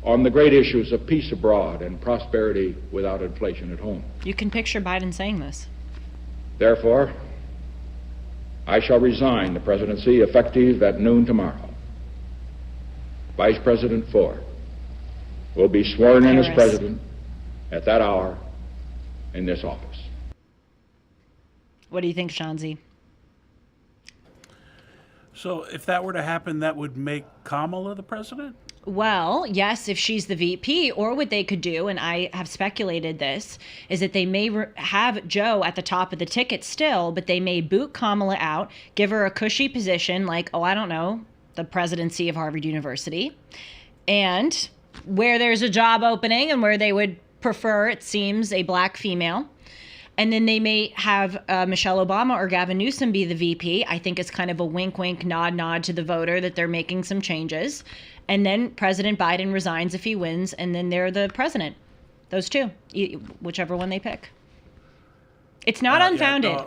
on the great issues of peace abroad and prosperity without inflation at home. You can picture Biden saying this. Therefore, I shall resign the presidency effective at noon tomorrow. Vice President Ford will be sworn in as president at that hour in this office. What do you think, Shanzi? So if that were to happen, that would make Kamala the president? Well, yes, if she's the VP, or what they could do, and I have speculated this, is that they may have Joe at the top of the ticket still, but they may boot Kamala out, give her a cushy position like, oh, I don't know, the presidency of Harvard University, and where there's a job opening and where they would prefer, it seems, a black female. And then they may have Michelle Obama or Gavin Newsom be the VP. I think it's kind of a wink, wink, nod, nod to the voter that they're making some changes. And then President Biden resigns if he wins, and then they're the president. Those two, whichever one they pick. It's not unfounded. Yeah,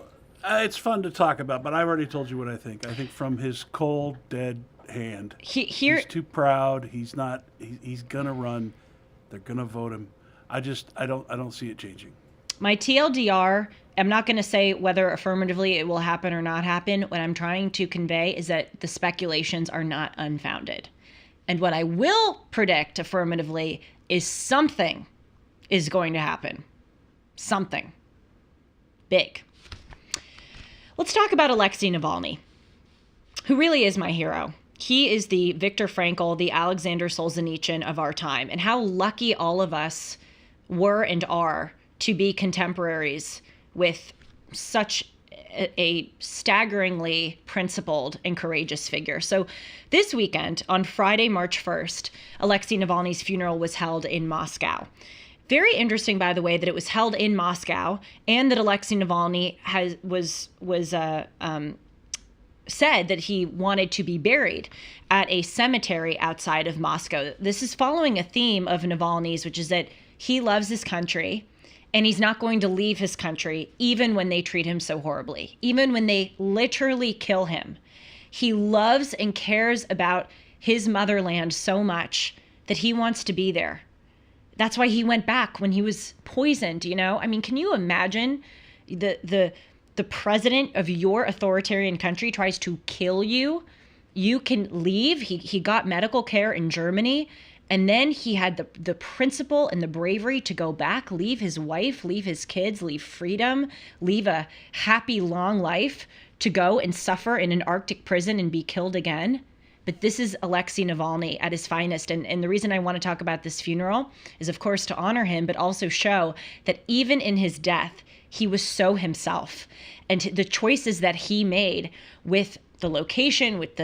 no, it's fun to talk about, but I've already told you what I think. I think from his cold, dead hand, he's too proud. He's not. He's gonna run. They're gonna vote him. I don't see it changing. My TLDR, I'm not going to say whether affirmatively it will happen or not happen. What I'm trying to convey is that the speculations are not unfounded. And what I will predict affirmatively is something is going to happen. Something big. Let's talk about Alexei Navalny, who really is my hero. He is the Viktor Frankl, the Alexander Solzhenitsyn of our time, and how lucky all of us were and are to be contemporaries with such a staggeringly principled and courageous figure. So this weekend, on Friday, March 1st, Alexei Navalny's funeral was held in Moscow. Very interesting, by the way, that it was held in Moscow and that Alexei Navalny said that he wanted to be buried at a cemetery outside of Moscow. This is following a theme of Navalny's, which is that he loves his country and he's not going to leave his country even when they treat him so horribly, even when they literally kill him. He loves and cares about his motherland so much that he wants to be there. That's why he went back when he was poisoned, you know? I mean, can you imagine the president of your authoritarian country tries to kill you? You can leave. He got medical care in Germany, and then he had the principle and the bravery to go back, leave his wife, leave his kids, leave freedom, leave a happy, long life to go and suffer in an Arctic prison and be killed again. But this is Alexei Navalny at his finest. And the reason I want to talk about this funeral is, of course, to honor him, but also show that even in his death, he was so himself. And the choices that he made with the location, with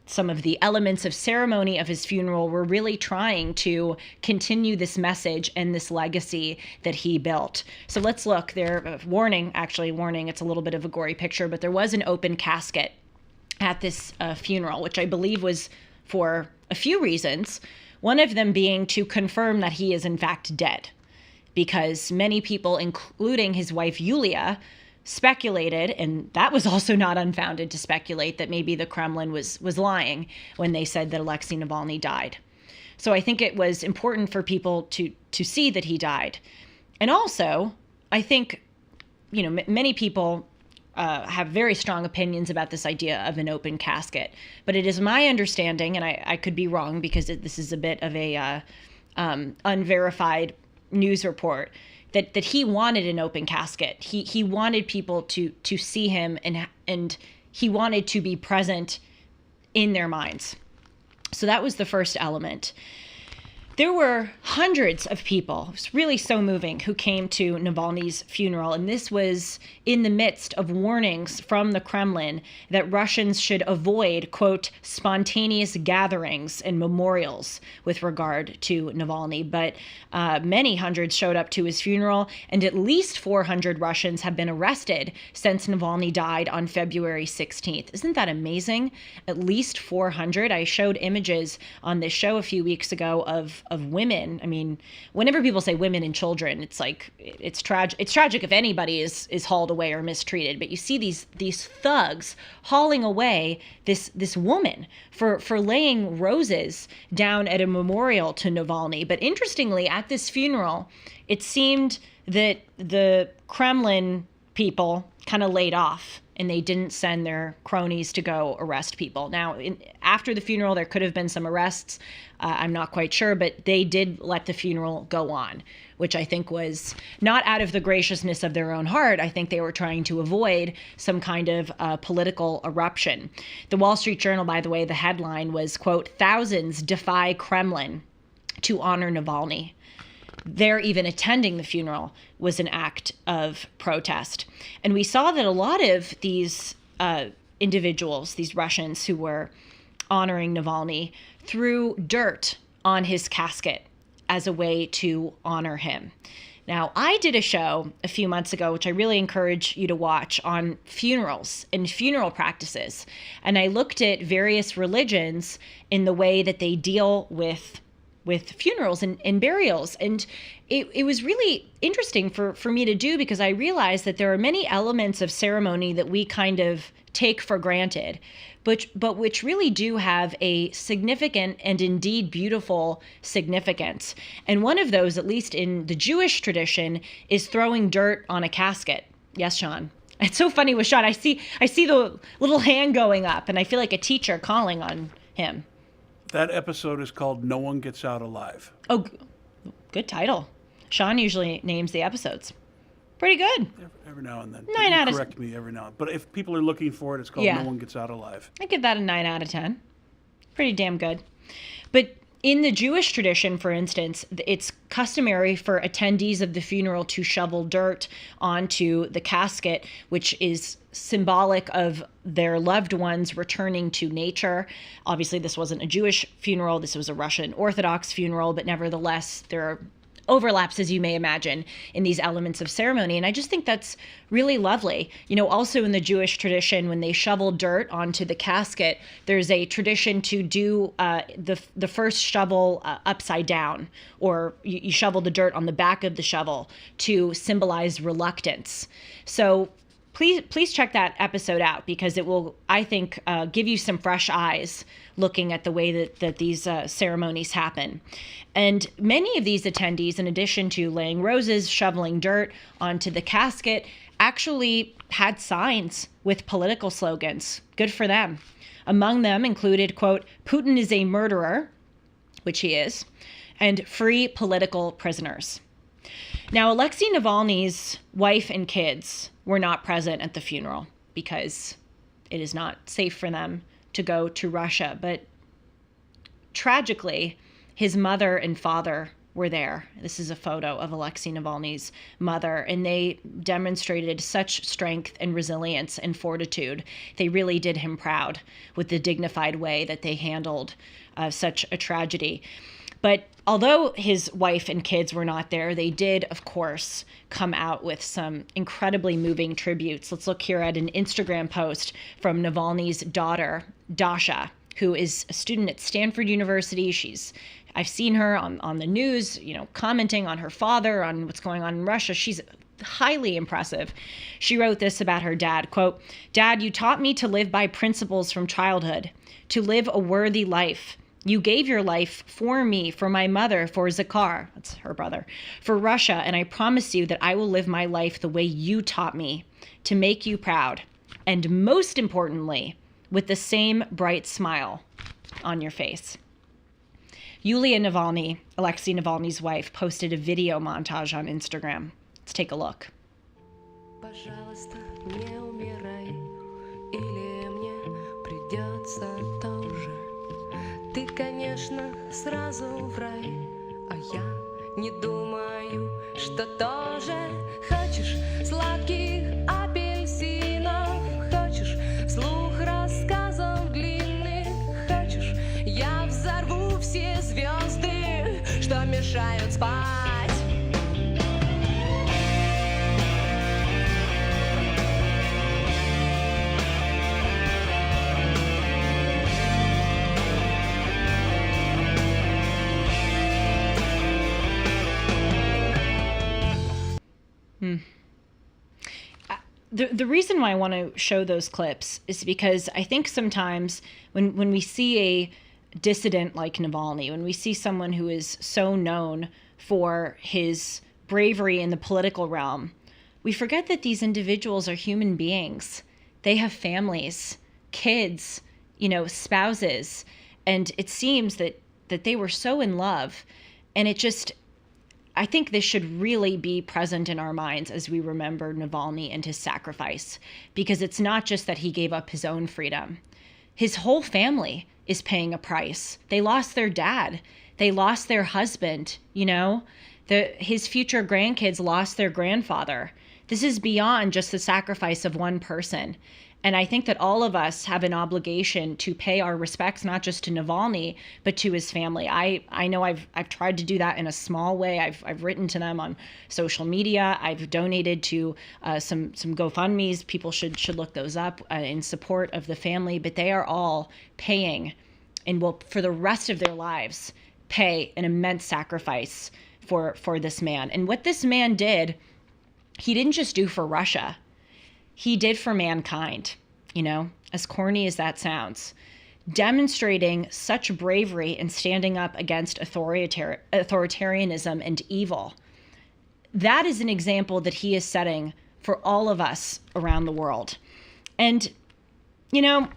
some of the elements of ceremony of his funeral, were really trying to continue this message and this legacy that he built. So let's look there. Warning, it's a little bit of a gory picture, but there was an open casket at this funeral, which I believe was for a few reasons. One of them being to confirm that he is in fact dead, because many people, including his wife Yulia, speculated, and that was also not unfounded to speculate, that maybe the Kremlin was lying when they said that Alexei Navalny died. So I think it was important for people to see that he died. And also, I think, many people have very strong opinions about this idea of an open casket. But it is my understanding, and I could be wrong because this is a bit of a unverified news report, that he wanted an open casket. He wanted people to see him, and he wanted to be present in their minds. So that was the first element. There were hundreds of people, it was really so moving, who came to Navalny's funeral. And this was in the midst of warnings from the Kremlin that Russians should avoid, quote, spontaneous gatherings and memorials with regard to Navalny. But many hundreds showed up to his funeral, and at least 400 Russians have been arrested since Navalny died on February 16th. Isn't that amazing? At least 400. I showed images on this show a few weeks ago of women. I mean, whenever people say women and children, it's like, it's tragic. It's tragic if anybody is hauled away or mistreated. But you see these thugs hauling away this woman for laying roses down at a memorial to Navalny. But interestingly, at this funeral, it seemed that the Kremlin people kind of laid off, and they didn't send their cronies to go arrest people. Now, after the funeral, there could have been some arrests. I'm not quite sure, but they did let the funeral go on, which I think was not out of the graciousness of their own heart. I think they were trying to avoid some kind of political eruption. The Wall Street Journal, by the way, the headline was, quote, "Thousands defy Kremlin to honor Navalny." Their even attending the funeral was an act of protest. And we saw that a lot of these individuals, these Russians who were honoring Navalny, threw dirt on his casket as a way to honor him. Now, I did a show a few months ago, which I really encourage you to watch, on funerals and funeral practices. And I looked at various religions in the way that they deal with funerals and burials. And it was really interesting for me to do, because I realized that there are many elements of ceremony that we kind of take for granted, but which really do have a significant and indeed beautiful significance. And one of those, at least in the Jewish tradition, is throwing dirt on a casket. Yes, Sean? It's so funny with Sean. I see the little hand going up, and I feel like a teacher calling on him. That episode is called No One Gets Out Alive. Oh, good title. Sean usually names the episodes. Pretty good. Every now and then. 9 out of 10. Correct me every now and then. But if people are looking for it, it's called No One Gets Out Alive. I give that a 9 out of 10. Pretty damn good. But in the Jewish tradition, for instance, it's customary for attendees of the funeral to shovel dirt onto the casket, which is symbolic of their loved ones returning to nature. Obviously, this wasn't a Jewish funeral. This was a Russian Orthodox funeral, but nevertheless, there are overlaps, as you may imagine, in these elements of ceremony. And I just think that's really lovely. You know, also in the Jewish tradition, when they shovel dirt onto the casket, there's a tradition to do the first shovel upside down, or you shovel the dirt on the back of the shovel to symbolize reluctance. So please check that episode out, because it will, I think, give you some fresh eyes looking at the way that these ceremonies happen. And many of these attendees, in addition to laying roses, shoveling dirt onto the casket, actually had signs with political slogans. Good for them. Among them included, quote, "Putin is a murderer," which he is, and "free political prisoners." Now, Alexei Navalny's wife and kids were not present at the funeral because it is not safe for them to go to Russia. But tragically, his mother and father were there. This is a photo of Alexei Navalny's mother, and they demonstrated such strength and resilience and fortitude. They really did him proud with the dignified way that they handled such a tragedy. But although his wife and kids were not there, they did, of course, come out with some incredibly moving tributes. Let's look here at an Instagram post from Navalny's daughter, Dasha, who is a student at Stanford University. I've seen her on the news, you know, commenting on her father, on what's going on in Russia. She's highly impressive. She wrote this about her dad, quote, "Dad, you taught me to live by principles from childhood, to live a worthy life. You gave your life for me, for my mother, for Zakhar," that's her brother, "for Russia, and I promise you that I will live my life the way you taught me, to make you proud, and most importantly, with the same bright smile on your face." Yulia Navalny, Alexei Navalny's wife, posted a video montage on Instagram. Let's take a look. Пожалуйста, не умирай, или мне придется тоже. Ты, конечно, сразу в рай, а я не думаю, что тоже. Хочешь сладких апельсинов, хочешь вслух рассказов длинных, хочешь я взорву все звезды, что мешают спать. The reason why I want to show those clips is because I think sometimes when we see a dissident like Navalny, when we see someone who is so known for his bravery in the political realm, we forget that these individuals are human beings. They have families, kids, you know, spouses, and it seems that they were so in love, and I think this should really be present in our minds as we remember Navalny and his sacrifice, because it's not just that he gave up his own freedom. His whole family is paying a price. They lost their dad. They lost their husband, you know? His future grandkids lost their grandfather. This is beyond just the sacrifice of one person. And I think that all of us have an obligation to pay our respects, not just to Navalny, but to his family. I know I've tried to do that in a small way. I've written to them on social media. I've donated to some GoFundMes. People should look those up in support of the family. But they are all paying, and will for the rest of their lives pay an immense sacrifice for this man. And what this man did, he didn't just do for Russia. He did for mankind, you know, as corny as that sounds, demonstrating such bravery and standing up against authoritarianism and evil. That is an example that he is setting for all of us around the world. And, you know,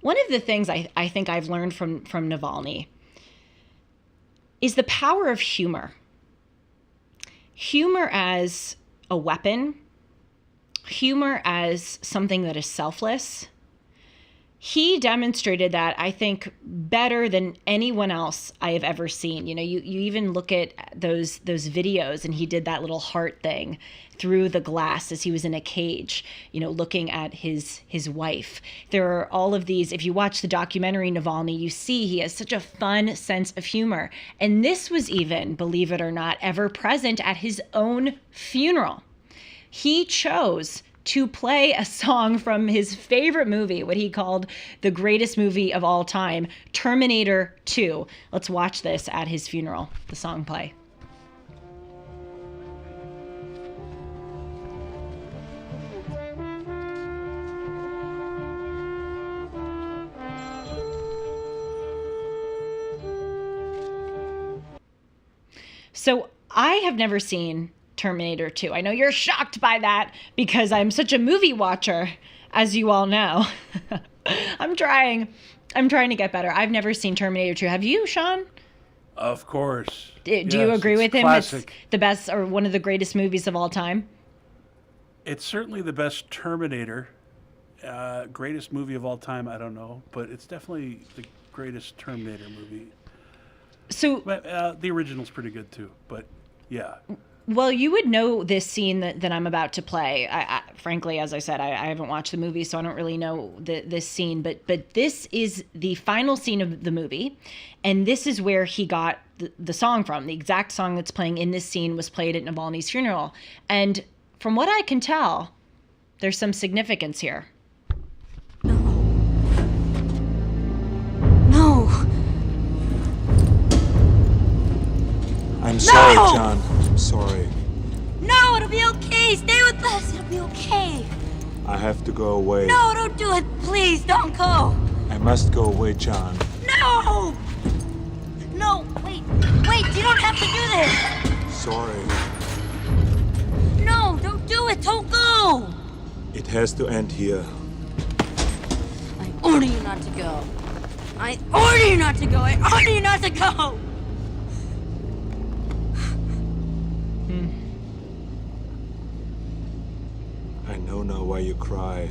one of the things I think I've learned from Navalny is the power of humor. Humor as a weapon, humor as something that is selfless, he demonstrated that, I think, better than anyone else I have ever seen. You even look at those videos, and he did that little heart thing through the glass as he was in a cage, looking at his wife. There are all of these. If you watch the documentary Navalny, you see he has such a fun sense of humor. And this was even, believe it or not, ever present at his own funeral. He chose to play a song from his favorite movie, what he called the greatest movie of all time, Terminator 2. Let's watch this at his funeral, the song play. So I have never seen Terminator 2. I know you're shocked by that because I'm such a movie watcher, as you all know. I'm trying to get better. I've never seen Terminator 2. Have you, Sean? Of course. Do you agree with him? Classic. It's the best or one of the greatest movies of all time? It's certainly the best Terminator. Greatest movie of all time, I don't know. But it's definitely the greatest Terminator movie. So the original's pretty good too, but yeah. Well, you would know this scene that I'm about to play. I frankly, as I said, I haven't watched the movie, so I don't really know this scene. But this is the final scene of the movie, and this is where he got the song from. The exact song that's playing in this scene was played at Navalny's funeral. And from what I can tell, there's some significance here. No. I'm sorry, John. I'm sorry. No, it'll be okay. Stay with us. It'll be okay. I have to go away. No, don't do it. Please, don't go. I must go away, John. No! No, wait. Wait, you don't have to do this. Sorry. No, don't do it. Don't go. It has to end here. I order you not to go. I order you not to go. I order you not to go. I know now why you cry.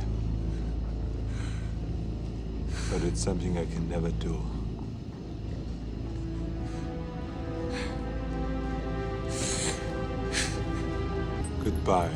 But it's something I can never do. Goodbye.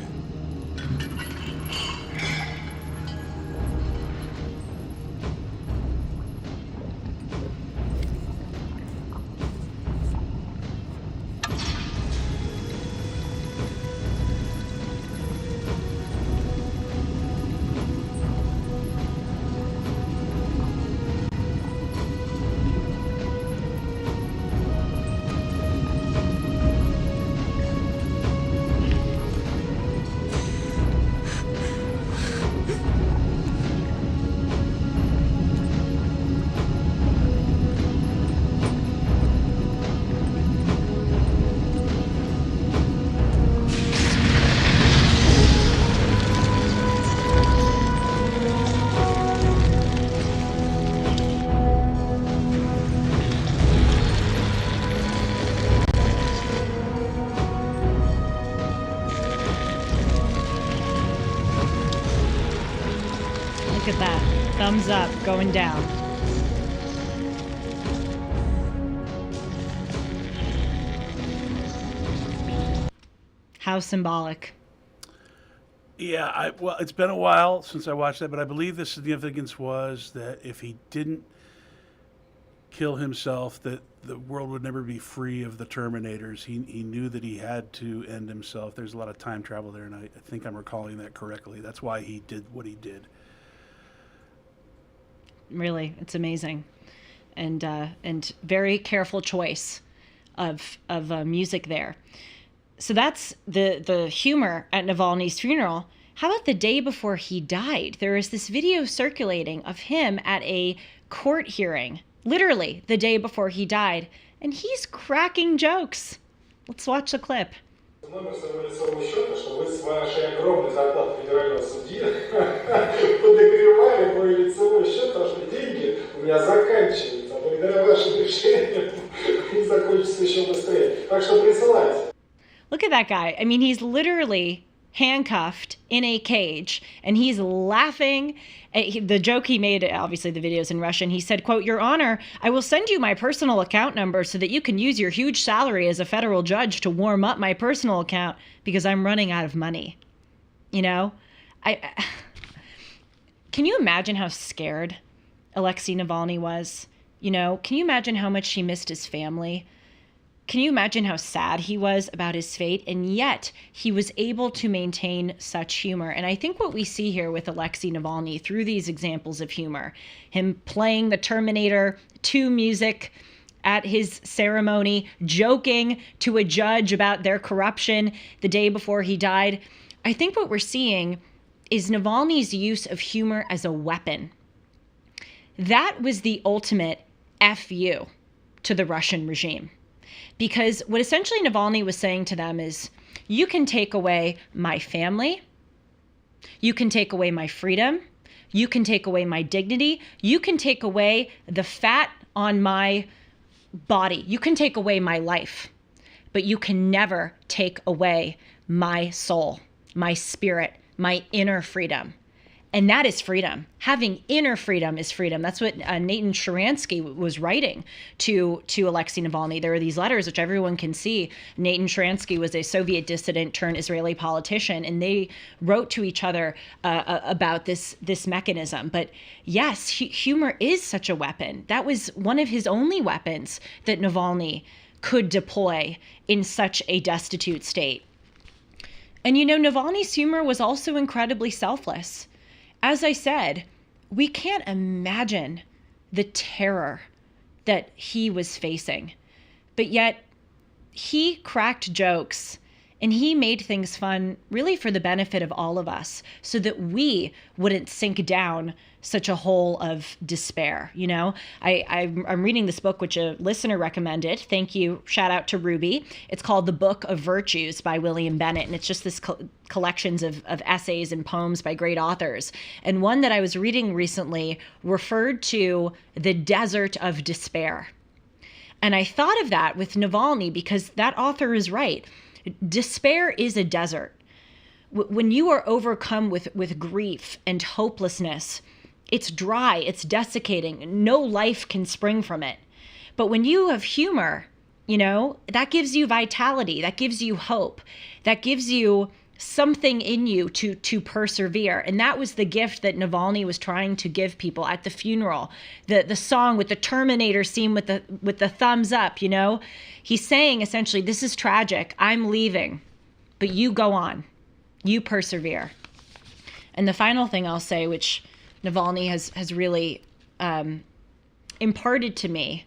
Look at that. Thumbs up, going down. How symbolic. Yeah, well, it's been a while since I watched that, but I believe the significance was that if he didn't kill himself, that the world would never be free of the Terminators. He knew that he had to end himself. There's a lot of time travel there, and I think I'm recalling that correctly. That's why he did what he did. Really, it's amazing, and very careful choice of music there. So that's the humor at Navalny's funeral. How about the day before he died? There was this video circulating of him at a court hearing, literally the day before he died, and he's cracking jokes. Let's watch the clip. Номер своего лицевого счета, что вы с вашей огромной зарплатой федерального судьи подогревали мой лицевой счет, потому что деньги у меня заканчиваются, а благодаря вашим решениям они закончатся еще быстрее. Так что присылайте. Look at that guy. I mean, he's literally handcuffed in a cage, and he's laughing. The joke he made, obviously the video's in Russian, he said, quote, "Your Honor, I will send you my personal account number so that you can use your huge salary as a federal judge to warm up my personal account because I'm running out of money." You know, can you imagine how scared Alexei Navalny was? You know, can you imagine how much he missed his family? Can you imagine how sad he was about his fate? And yet he was able to maintain such humor. And I think what we see here with Alexei Navalny through these examples of humor, him playing the Terminator 2 music at his ceremony, joking to a judge about their corruption the day before he died, I think what we're seeing is Navalny's use of humor as a weapon. That was the ultimate FU to the Russian regime. Because what essentially Navalny was saying to them is, you can take away my family, you can take away my freedom, you can take away my dignity, you can take away the fat on my body, you can take away my life, but you can never take away my soul, my spirit, my inner freedom. And that is freedom. Having inner freedom is freedom. That's what Nathan Sharansky was writing to Alexei Navalny. There are these letters, which everyone can see. Nathan Sharansky was a Soviet dissident turned Israeli politician, and they wrote to each other about this mechanism. But yes, humor is such a weapon. That was one of his only weapons that Navalny could deploy in such a destitute state. And you know, Navalny's humor was also incredibly selfless. As I said, we can't imagine the terror that he was facing. But yet, he cracked jokes and he made things fun really for the benefit of all of us so that we wouldn't sink down such a hole of despair. You know, I'm reading this book, which a listener recommended. Thank you. Shout out to Ruby. It's called The Book of Virtues by William Bennett. And it's just this collections of essays and poems by great authors. And one that I was reading recently referred to the desert of despair. And I thought of that with Navalny because that author is right. Despair is a desert. When you are overcome with grief and hopelessness, it's dry, it's desiccating. No life can spring from it. But when you have humor, you know, that gives you vitality, that gives you hope, that gives you something in you to persevere. And that was the gift that Navalny was trying to give people at the funeral. The song with the Terminator scene with the thumbs up, you know, he's saying essentially, this is tragic, I'm leaving, but you go on, you persevere. And the final thing I'll say, which Navalny has really imparted to me,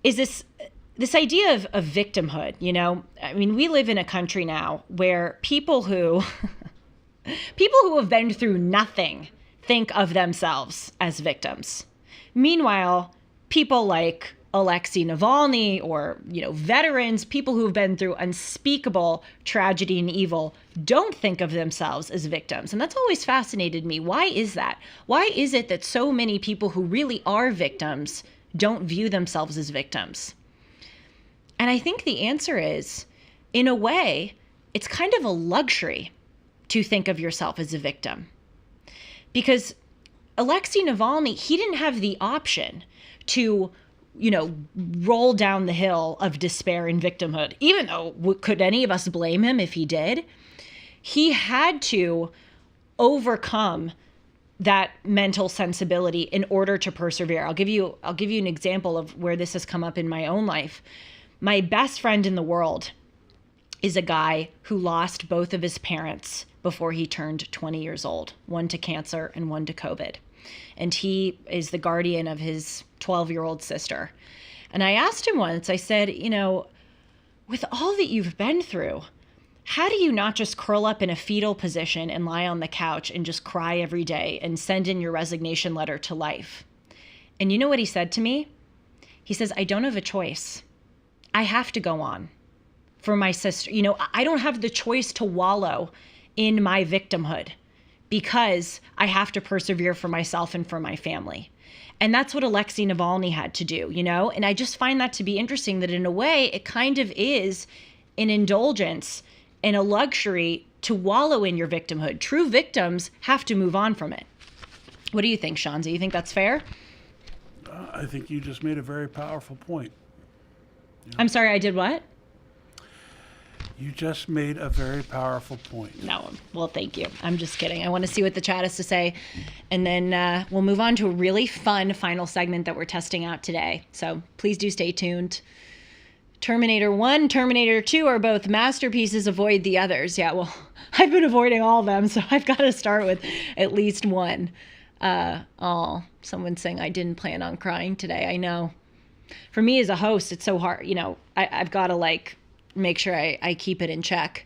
is this idea of victimhood. You know, I mean, we live in a country now where people who have been through nothing think of themselves as victims. Meanwhile, people like Alexei Navalny or, you know, veterans, people who've been through unspeakable tragedy and evil don't think of themselves as victims. And that's always fascinated me. Why is that? Why is it that so many people who really are victims don't view themselves as victims? And I think the answer is, in a way, it's kind of a luxury to think of yourself as a victim. Because Alexei Navalny, he didn't have the option to, you know, roll down the hill of despair and victimhood, even though could any of us blame him if he did? He had to overcome that mental sensibility in order to persevere. I'll give you an example of where this has come up in my own life. My best friend in the world is a guy who lost both of his parents before he turned 20 years old, one to cancer and one to COVID. And he is the guardian of his 12-year-old sister. And I asked him once, I said, you know, with all that you've been through, how do you not just curl up in a fetal position and lie on the couch and just cry every day and send in your resignation letter to life? And you know what he said to me? He says, I don't have a choice. I have to go on for my sister. You know, I don't have the choice to wallow in my victimhood because I have to persevere for myself and for my family. And that's what Alexei Navalny had to do, you know? And I just find that to be interesting that in a way, it kind of is an indulgence and a luxury to wallow in your victimhood. True victims have to move on from it. What do you think, Sean? Do you think that's fair? I think you just made a very powerful point. I'm sorry, I did what? You just made a very powerful point. No, well, thank you. I'm just kidding. I want to see what the chat has to say. And then we'll move on to a really fun final segment that we're testing out today. So please do stay tuned. Terminator 1, Terminator 2 are both masterpieces. Avoid the others. Yeah, well, I've been avoiding all of them, so I've got to start with at least one. Someone's saying I didn't plan on crying today. I know. For me as a host, it's so hard. You know, I've got to make sure I keep it in check.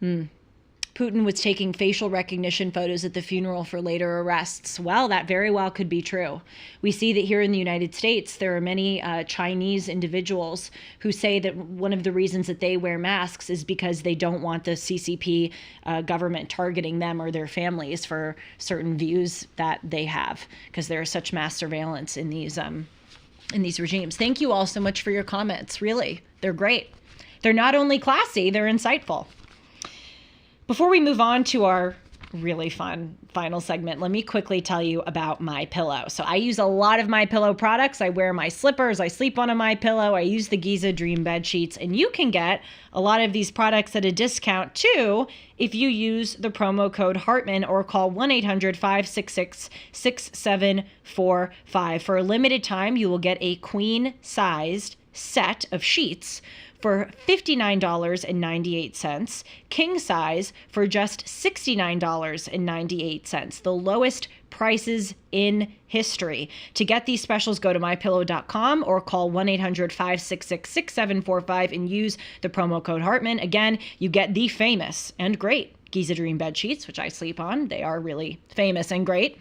Putin was taking facial recognition photos at the funeral for later arrests. Well, that very well could be true. We see that here in the United States, there are many Chinese individuals who say that one of the reasons that they wear masks is because they don't want the CCP government targeting them or their families for certain views that they have, because there is such mass surveillance in these regimes. Thank you all so much for your comments. Really, they're great. They're not only classy, they're insightful. Before we move on to our really fun final segment, let me quickly tell you about MyPillow. So I use a lot of MyPillow products. I wear my slippers. I sleep on a MyPillow. I use the Giza Dream bed sheets. And you can get a lot of these products at a discount too if you use the promo code Hartman or call 1-800-566-6745. For a limited time, you will get a queen-sized set of sheets for $59.98, king size for just $69.98, the lowest prices in history. To get these specials, go to mypillow.com or call 1-800-566-6745 and use the promo code Hartman. Again, you get the famous and great Giza Dream bed sheets, which I sleep on. They are really famous and great.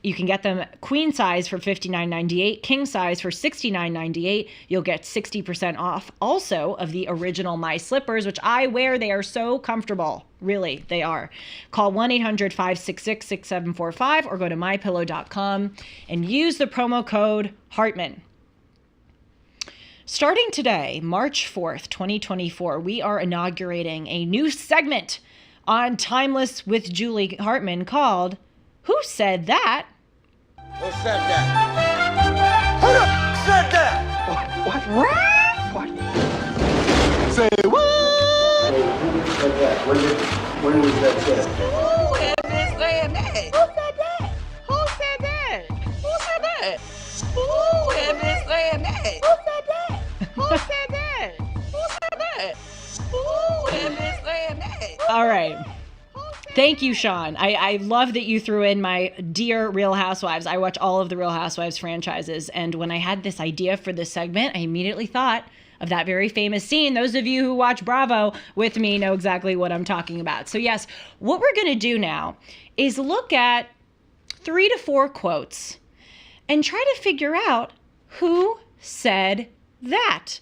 You can get them queen size for $59.98, king size for $69.98. You'll get 60% off also of the original My Slippers, which I wear. They are so comfortable. Really, they are. Call 1-800-566-6745 or go to mypillow.com and use the promo code Hartman. Starting today, March 4th, 2024, we are inaugurating a new segment on Timeless with Julie Hartman called Who Said That? Who said that? Who said that? What? Say what? Who said that? When was that said? Who is this saying that? Who said that? Who said that? Who said that? Who is this saying that? Who said that? Who said that? Who said that? Who is this saying that? All right. Thank you, Sean. I love that you threw in my dear Real Housewives. I watch all of the Real Housewives franchises. And when I had this idea for this segment, I immediately thought of that very famous scene. Those of you who watch Bravo with me know exactly what I'm talking about. So yes, what we're going to do now is look at 3 to 4 quotes and try to figure out who said that.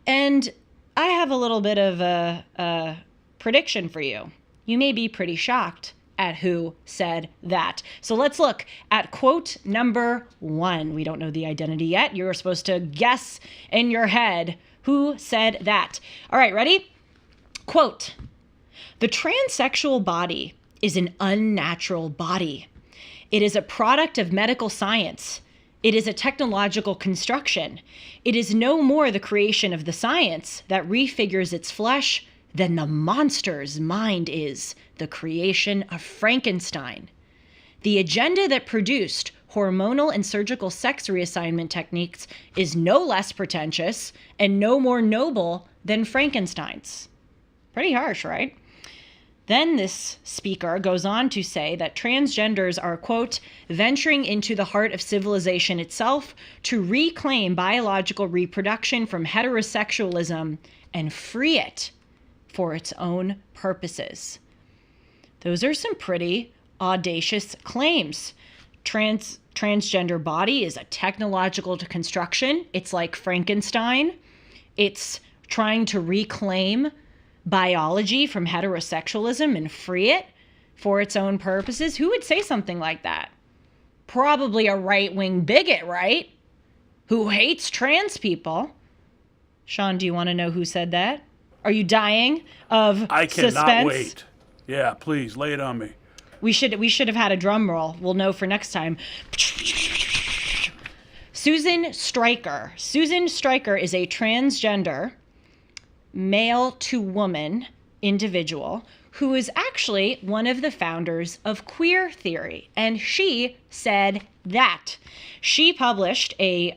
And I have a little bit of a prediction for you. You may be pretty shocked at who said that. So let's look at quote number 1. We don't know the identity yet. You're supposed to guess in your head who said that. All right, ready? Quote, "The transsexual body is an unnatural body. It is a product of medical science. It is a technological construction. It is no more the creation of the science that refigures its flesh than the monster's mind is the creation of Frankenstein. The agenda that produced hormonal and surgical sex reassignment techniques is no less pretentious and no more noble than Frankenstein's." Pretty harsh, right? Then this speaker goes on to say that transgenders are, quote, "venturing into the heart of civilization itself to reclaim biological reproduction from heterosexualism and free it for its own purposes." Those are some pretty audacious claims. Transgender body is a technological construction. It's like Frankenstein. It's trying to reclaim biology from heterosexualism and free it for its own purposes. Who would say something like that? Probably a right-wing bigot, right? Who hates trans people. Sean, do you want to know who said that? Are you dying of suspense? I cannot wait. Yeah, please lay it on me. We should have had a drum roll. We'll know for next time. Susan Stryker. Susan Stryker is a transgender, male to woman individual who is actually one of the founders of queer theory. And she said that. She published a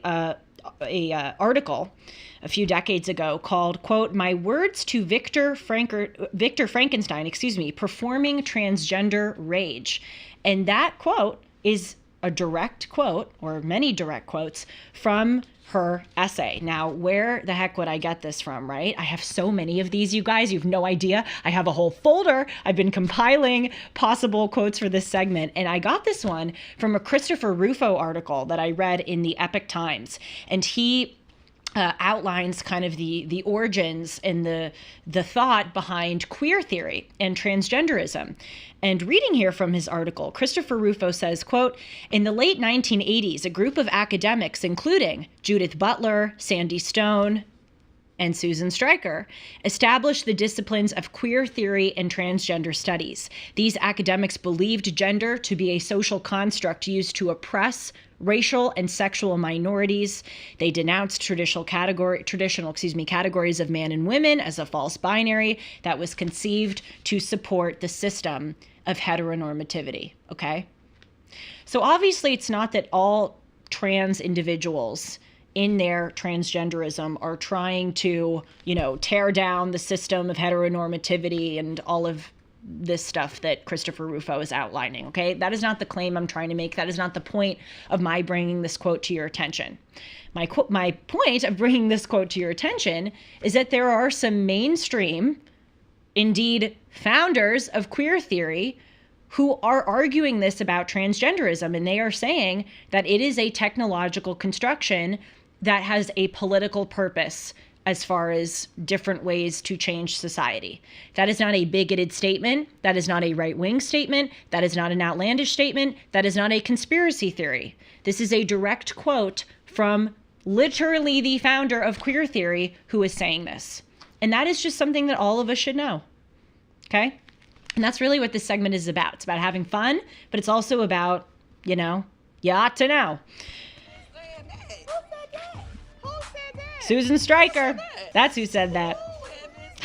article a few decades ago called, quote, "My Words to Victor Frankenstein, Performing Transgender Rage." And that quote is a direct quote, or many direct quotes, from her essay. Now, where the heck would I get this from, right? I have so many of these, you guys. You have no idea. I have a whole folder. I've been compiling possible quotes for this segment, and I got this one from a Christopher Rufo article that I read in the Epic Times. And he outlines kind of the origins and the thought behind queer theory and transgenderism. And reading here from his article, Christopher Rufo says, quote, "In the late 1980s, a group of academics, including Judith Butler, Sandy Stone, and Susan Stryker, established the disciplines of queer theory and transgender studies. These academics believed gender to be a social construct used to oppress racial and sexual minorities. They denounced traditional categories of man and women as a false binary that was conceived to support the system of heteronormativity." Okay? So obviously it's not that all trans individuals in their transgenderism are trying to, tear down the system of heteronormativity and all of this stuff that Christopher Rufo is outlining, okay? That is not the claim I'm trying to make. That is not the point of my bringing this quote to your attention. My point of bringing this quote to your attention is that there are some mainstream, indeed founders of queer theory, who are arguing this about transgenderism, and they are saying that it is a technological construction that has a political purpose as far as different ways to change society. That is not a bigoted statement. That is not a right-wing statement. That is not an outlandish statement. That is not a conspiracy theory. This is a direct quote from literally the founder of queer theory who is saying this. And that is just something that all of us should know. Okay? And that's really what this segment is about. It's about having fun, but it's also about, you ought to know. Susan Stryker. That's who said that.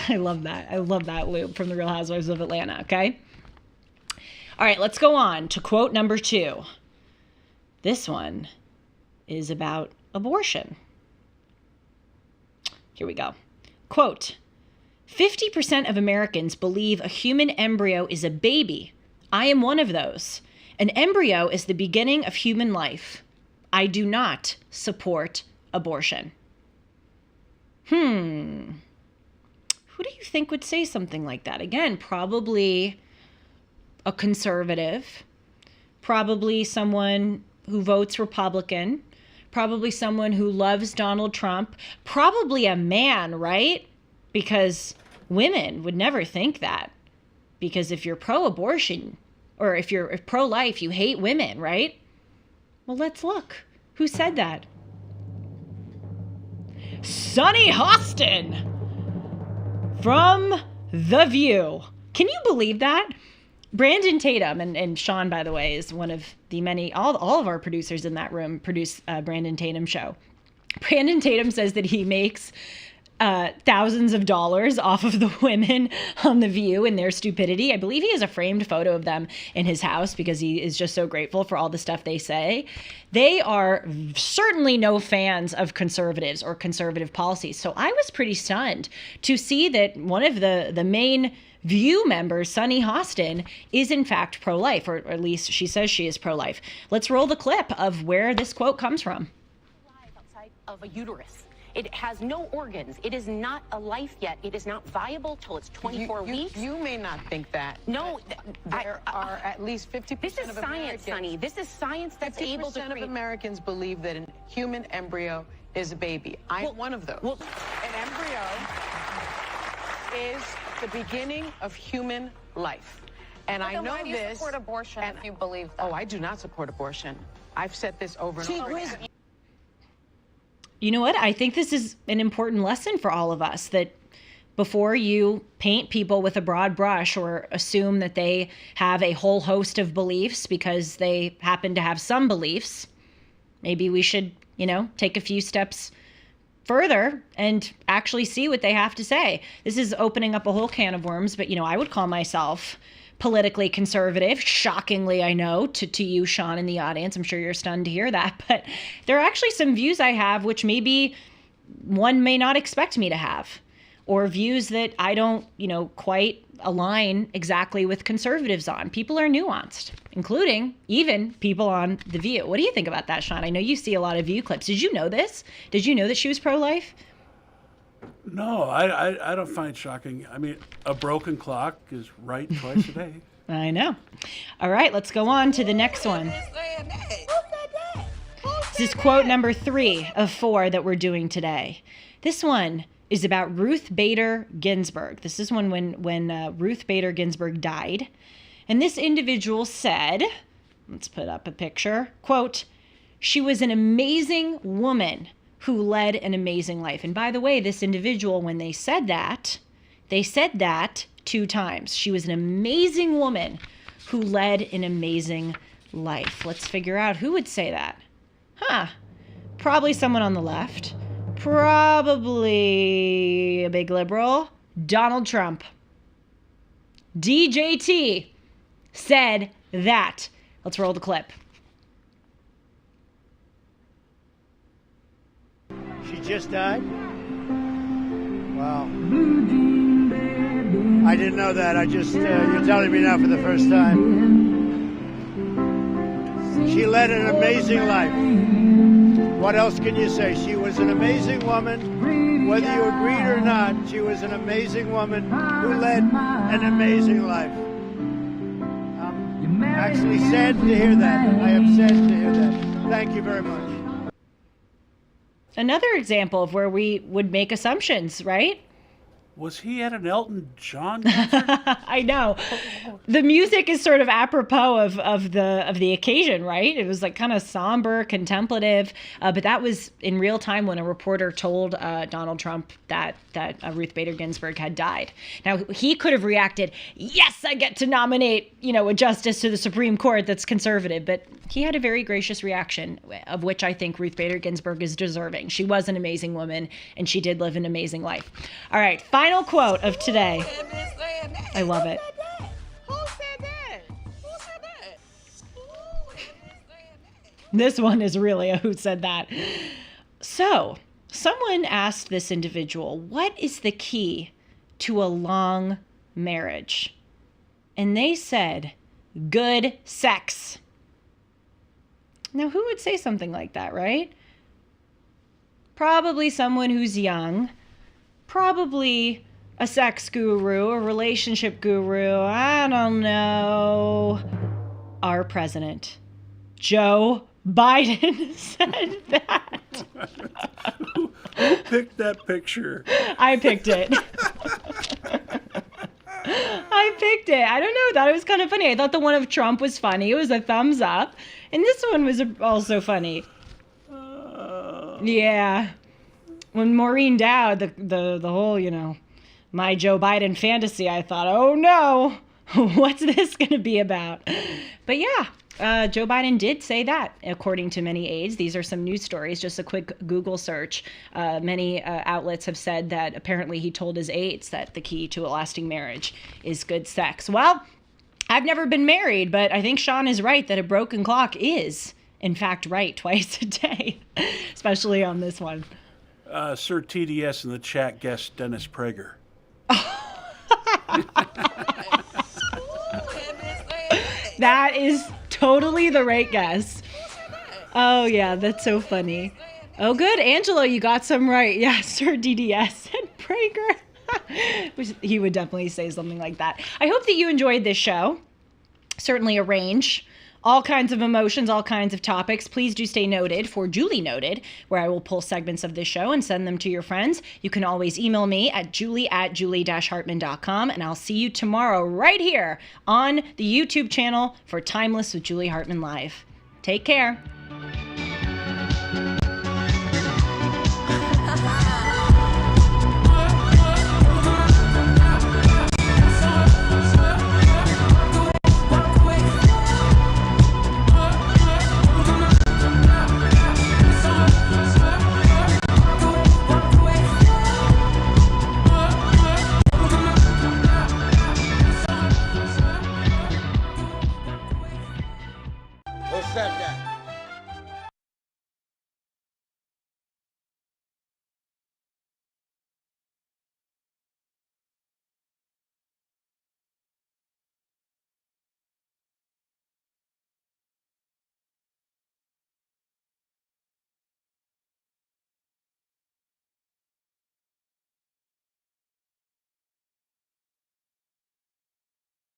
I love that. I love that loop from the Real Housewives of Atlanta, okay? All right, let's go on to quote number 2. This one is about abortion. Here we go. Quote, 50% of Americans believe a human embryo is a baby. I am one of those. An embryo is the beginning of human life. I do not support abortion. Who do you think would say something like that? Again, probably a conservative, probably someone who votes Republican, probably someone who loves Donald Trump, probably a man, right? Because women would never think that. Because if you're pro-abortion, or if you're pro-life, you hate women, right? Well, let's look. Who said that? Sunny Hostin from The View. Can you believe that? Brandon Tatum, and Sean, by the way, is one of the many, all of our producers in that room produce Brandon Tatum's show. Brandon Tatum says that he makes thousands of dollars off of the women on The View and their stupidity. I believe he has a framed photo of them in his house because he is just so grateful for all the stuff they say. They are certainly no fans of conservatives or conservative policies. So I was pretty stunned to see that one of the main View members, Sunny Hostin, is in fact pro-life, or at least she says she is pro-life. Let's roll the clip of where this quote comes from. Outside of a uterus. It has no organs. It is not a life yet. It is not viable till it's 24 weeks. You may not think that. No, there are at least 50% this is of science, Americans. Sonny. This is science that's able to 50% of create. Americans believe that a human embryo is a baby. I'm one of those. An embryo is the beginning of human life. And I know why do you this. support abortion if you believe that? Oh, I do not support abortion. I've said this over and over again. You know what? I think this is an important lesson for all of us, that before you paint people with a broad brush or assume that they have a whole host of beliefs because they happen to have some beliefs. Maybe we should, take a few steps further and actually see what they have to say. This is opening up a whole can of worms, but, I would call myself politically conservative. Shockingly, I know, to you, Sean, in the audience. I'm sure you're stunned to hear that. But there are actually some views I have which maybe one may not expect me to have, or views that I don't, quite align exactly with conservatives on. People are nuanced, including even people on The View. What do you think about that, Sean? I know you see a lot of View clips. Did you know this? Did you know that she was pro-life? No, I don't find it shocking. I mean, a broken clock is right twice a day. I know. All right, let's go on to the next one. This is quote number 3 of 4 that we're doing today. This one is about Ruth Bader Ginsburg. This is when Ruth Bader Ginsburg died. And this individual said, let's put up a picture, quote, "She was an amazing woman who led an amazing life." And by the way, this individual, when they said that 2 times. She was an amazing woman who led an amazing life. Let's figure out who would say that. Probably someone on the left. Probably a big liberal. Donald Trump. DJT said that. Let's roll the clip. She just died? Wow. I didn't know that. I just, you're telling me now for the first time. She led an amazing life. What else can you say? She was an amazing woman. Whether you agreed or not, she was an amazing woman who led an amazing life. I'm actually sad to hear that. I am sad to hear that. Thank you very much. Another example of where we would make assumptions, right? Was he at an Elton John concert? I know. The music is sort of apropos of the occasion, right? It was like kind of somber, contemplative, but that was in real time when a reporter told Donald Trump that Ruth Bader Ginsburg had died. Now, he could have reacted, "Yes, I get to nominate, a justice to the Supreme Court that's conservative," but he had a very gracious reaction, of which I think Ruth Bader Ginsburg is deserving. She was an amazing woman, and she did live an amazing life. All right, final quote of today. I love it. This one is really a who said that. So, someone asked this individual, what is the key to a long marriage? And they said, good sex. Now, who would say something like that, right? Probably someone who's young. Probably a sex guru, a relationship guru. I don't know. Our president, Joe Biden, said that. Who picked that picture? I picked it. I picked it. I don't know. I thought it was kind of funny. I thought the one of Trump was funny. It was a thumbs up. And this one was also funny. Yeah. When Maureen Dowd, the whole, my Joe Biden fantasy, I thought, oh no, what's this going to be about? But yeah, Joe Biden did say that, according to many aides. These are some news stories, just a quick Google search. Many outlets have said that apparently he told his aides that the key to a lasting marriage is good sex. Well, I've never been married, but I think Sean is right that a broken clock is, in fact, right twice a day, especially on this one. Sir TDS in the chat guessed Dennis Prager. That is totally the right guess. Oh, yeah, that's so funny. Oh, good. Angelo, you got some right. Yeah, Sir DDS and Prager. He would definitely say something like that. I hope that you enjoyed this show. Certainly a range. All kinds of emotions, all kinds of topics. Please do stay noted for Julie Noted, where I will pull segments of this show and send them to your friends. You can always email me at julie@julie-hartman.com, and I'll see you tomorrow right here on the YouTube channel for Timeless with Julie Hartman Live. Take care.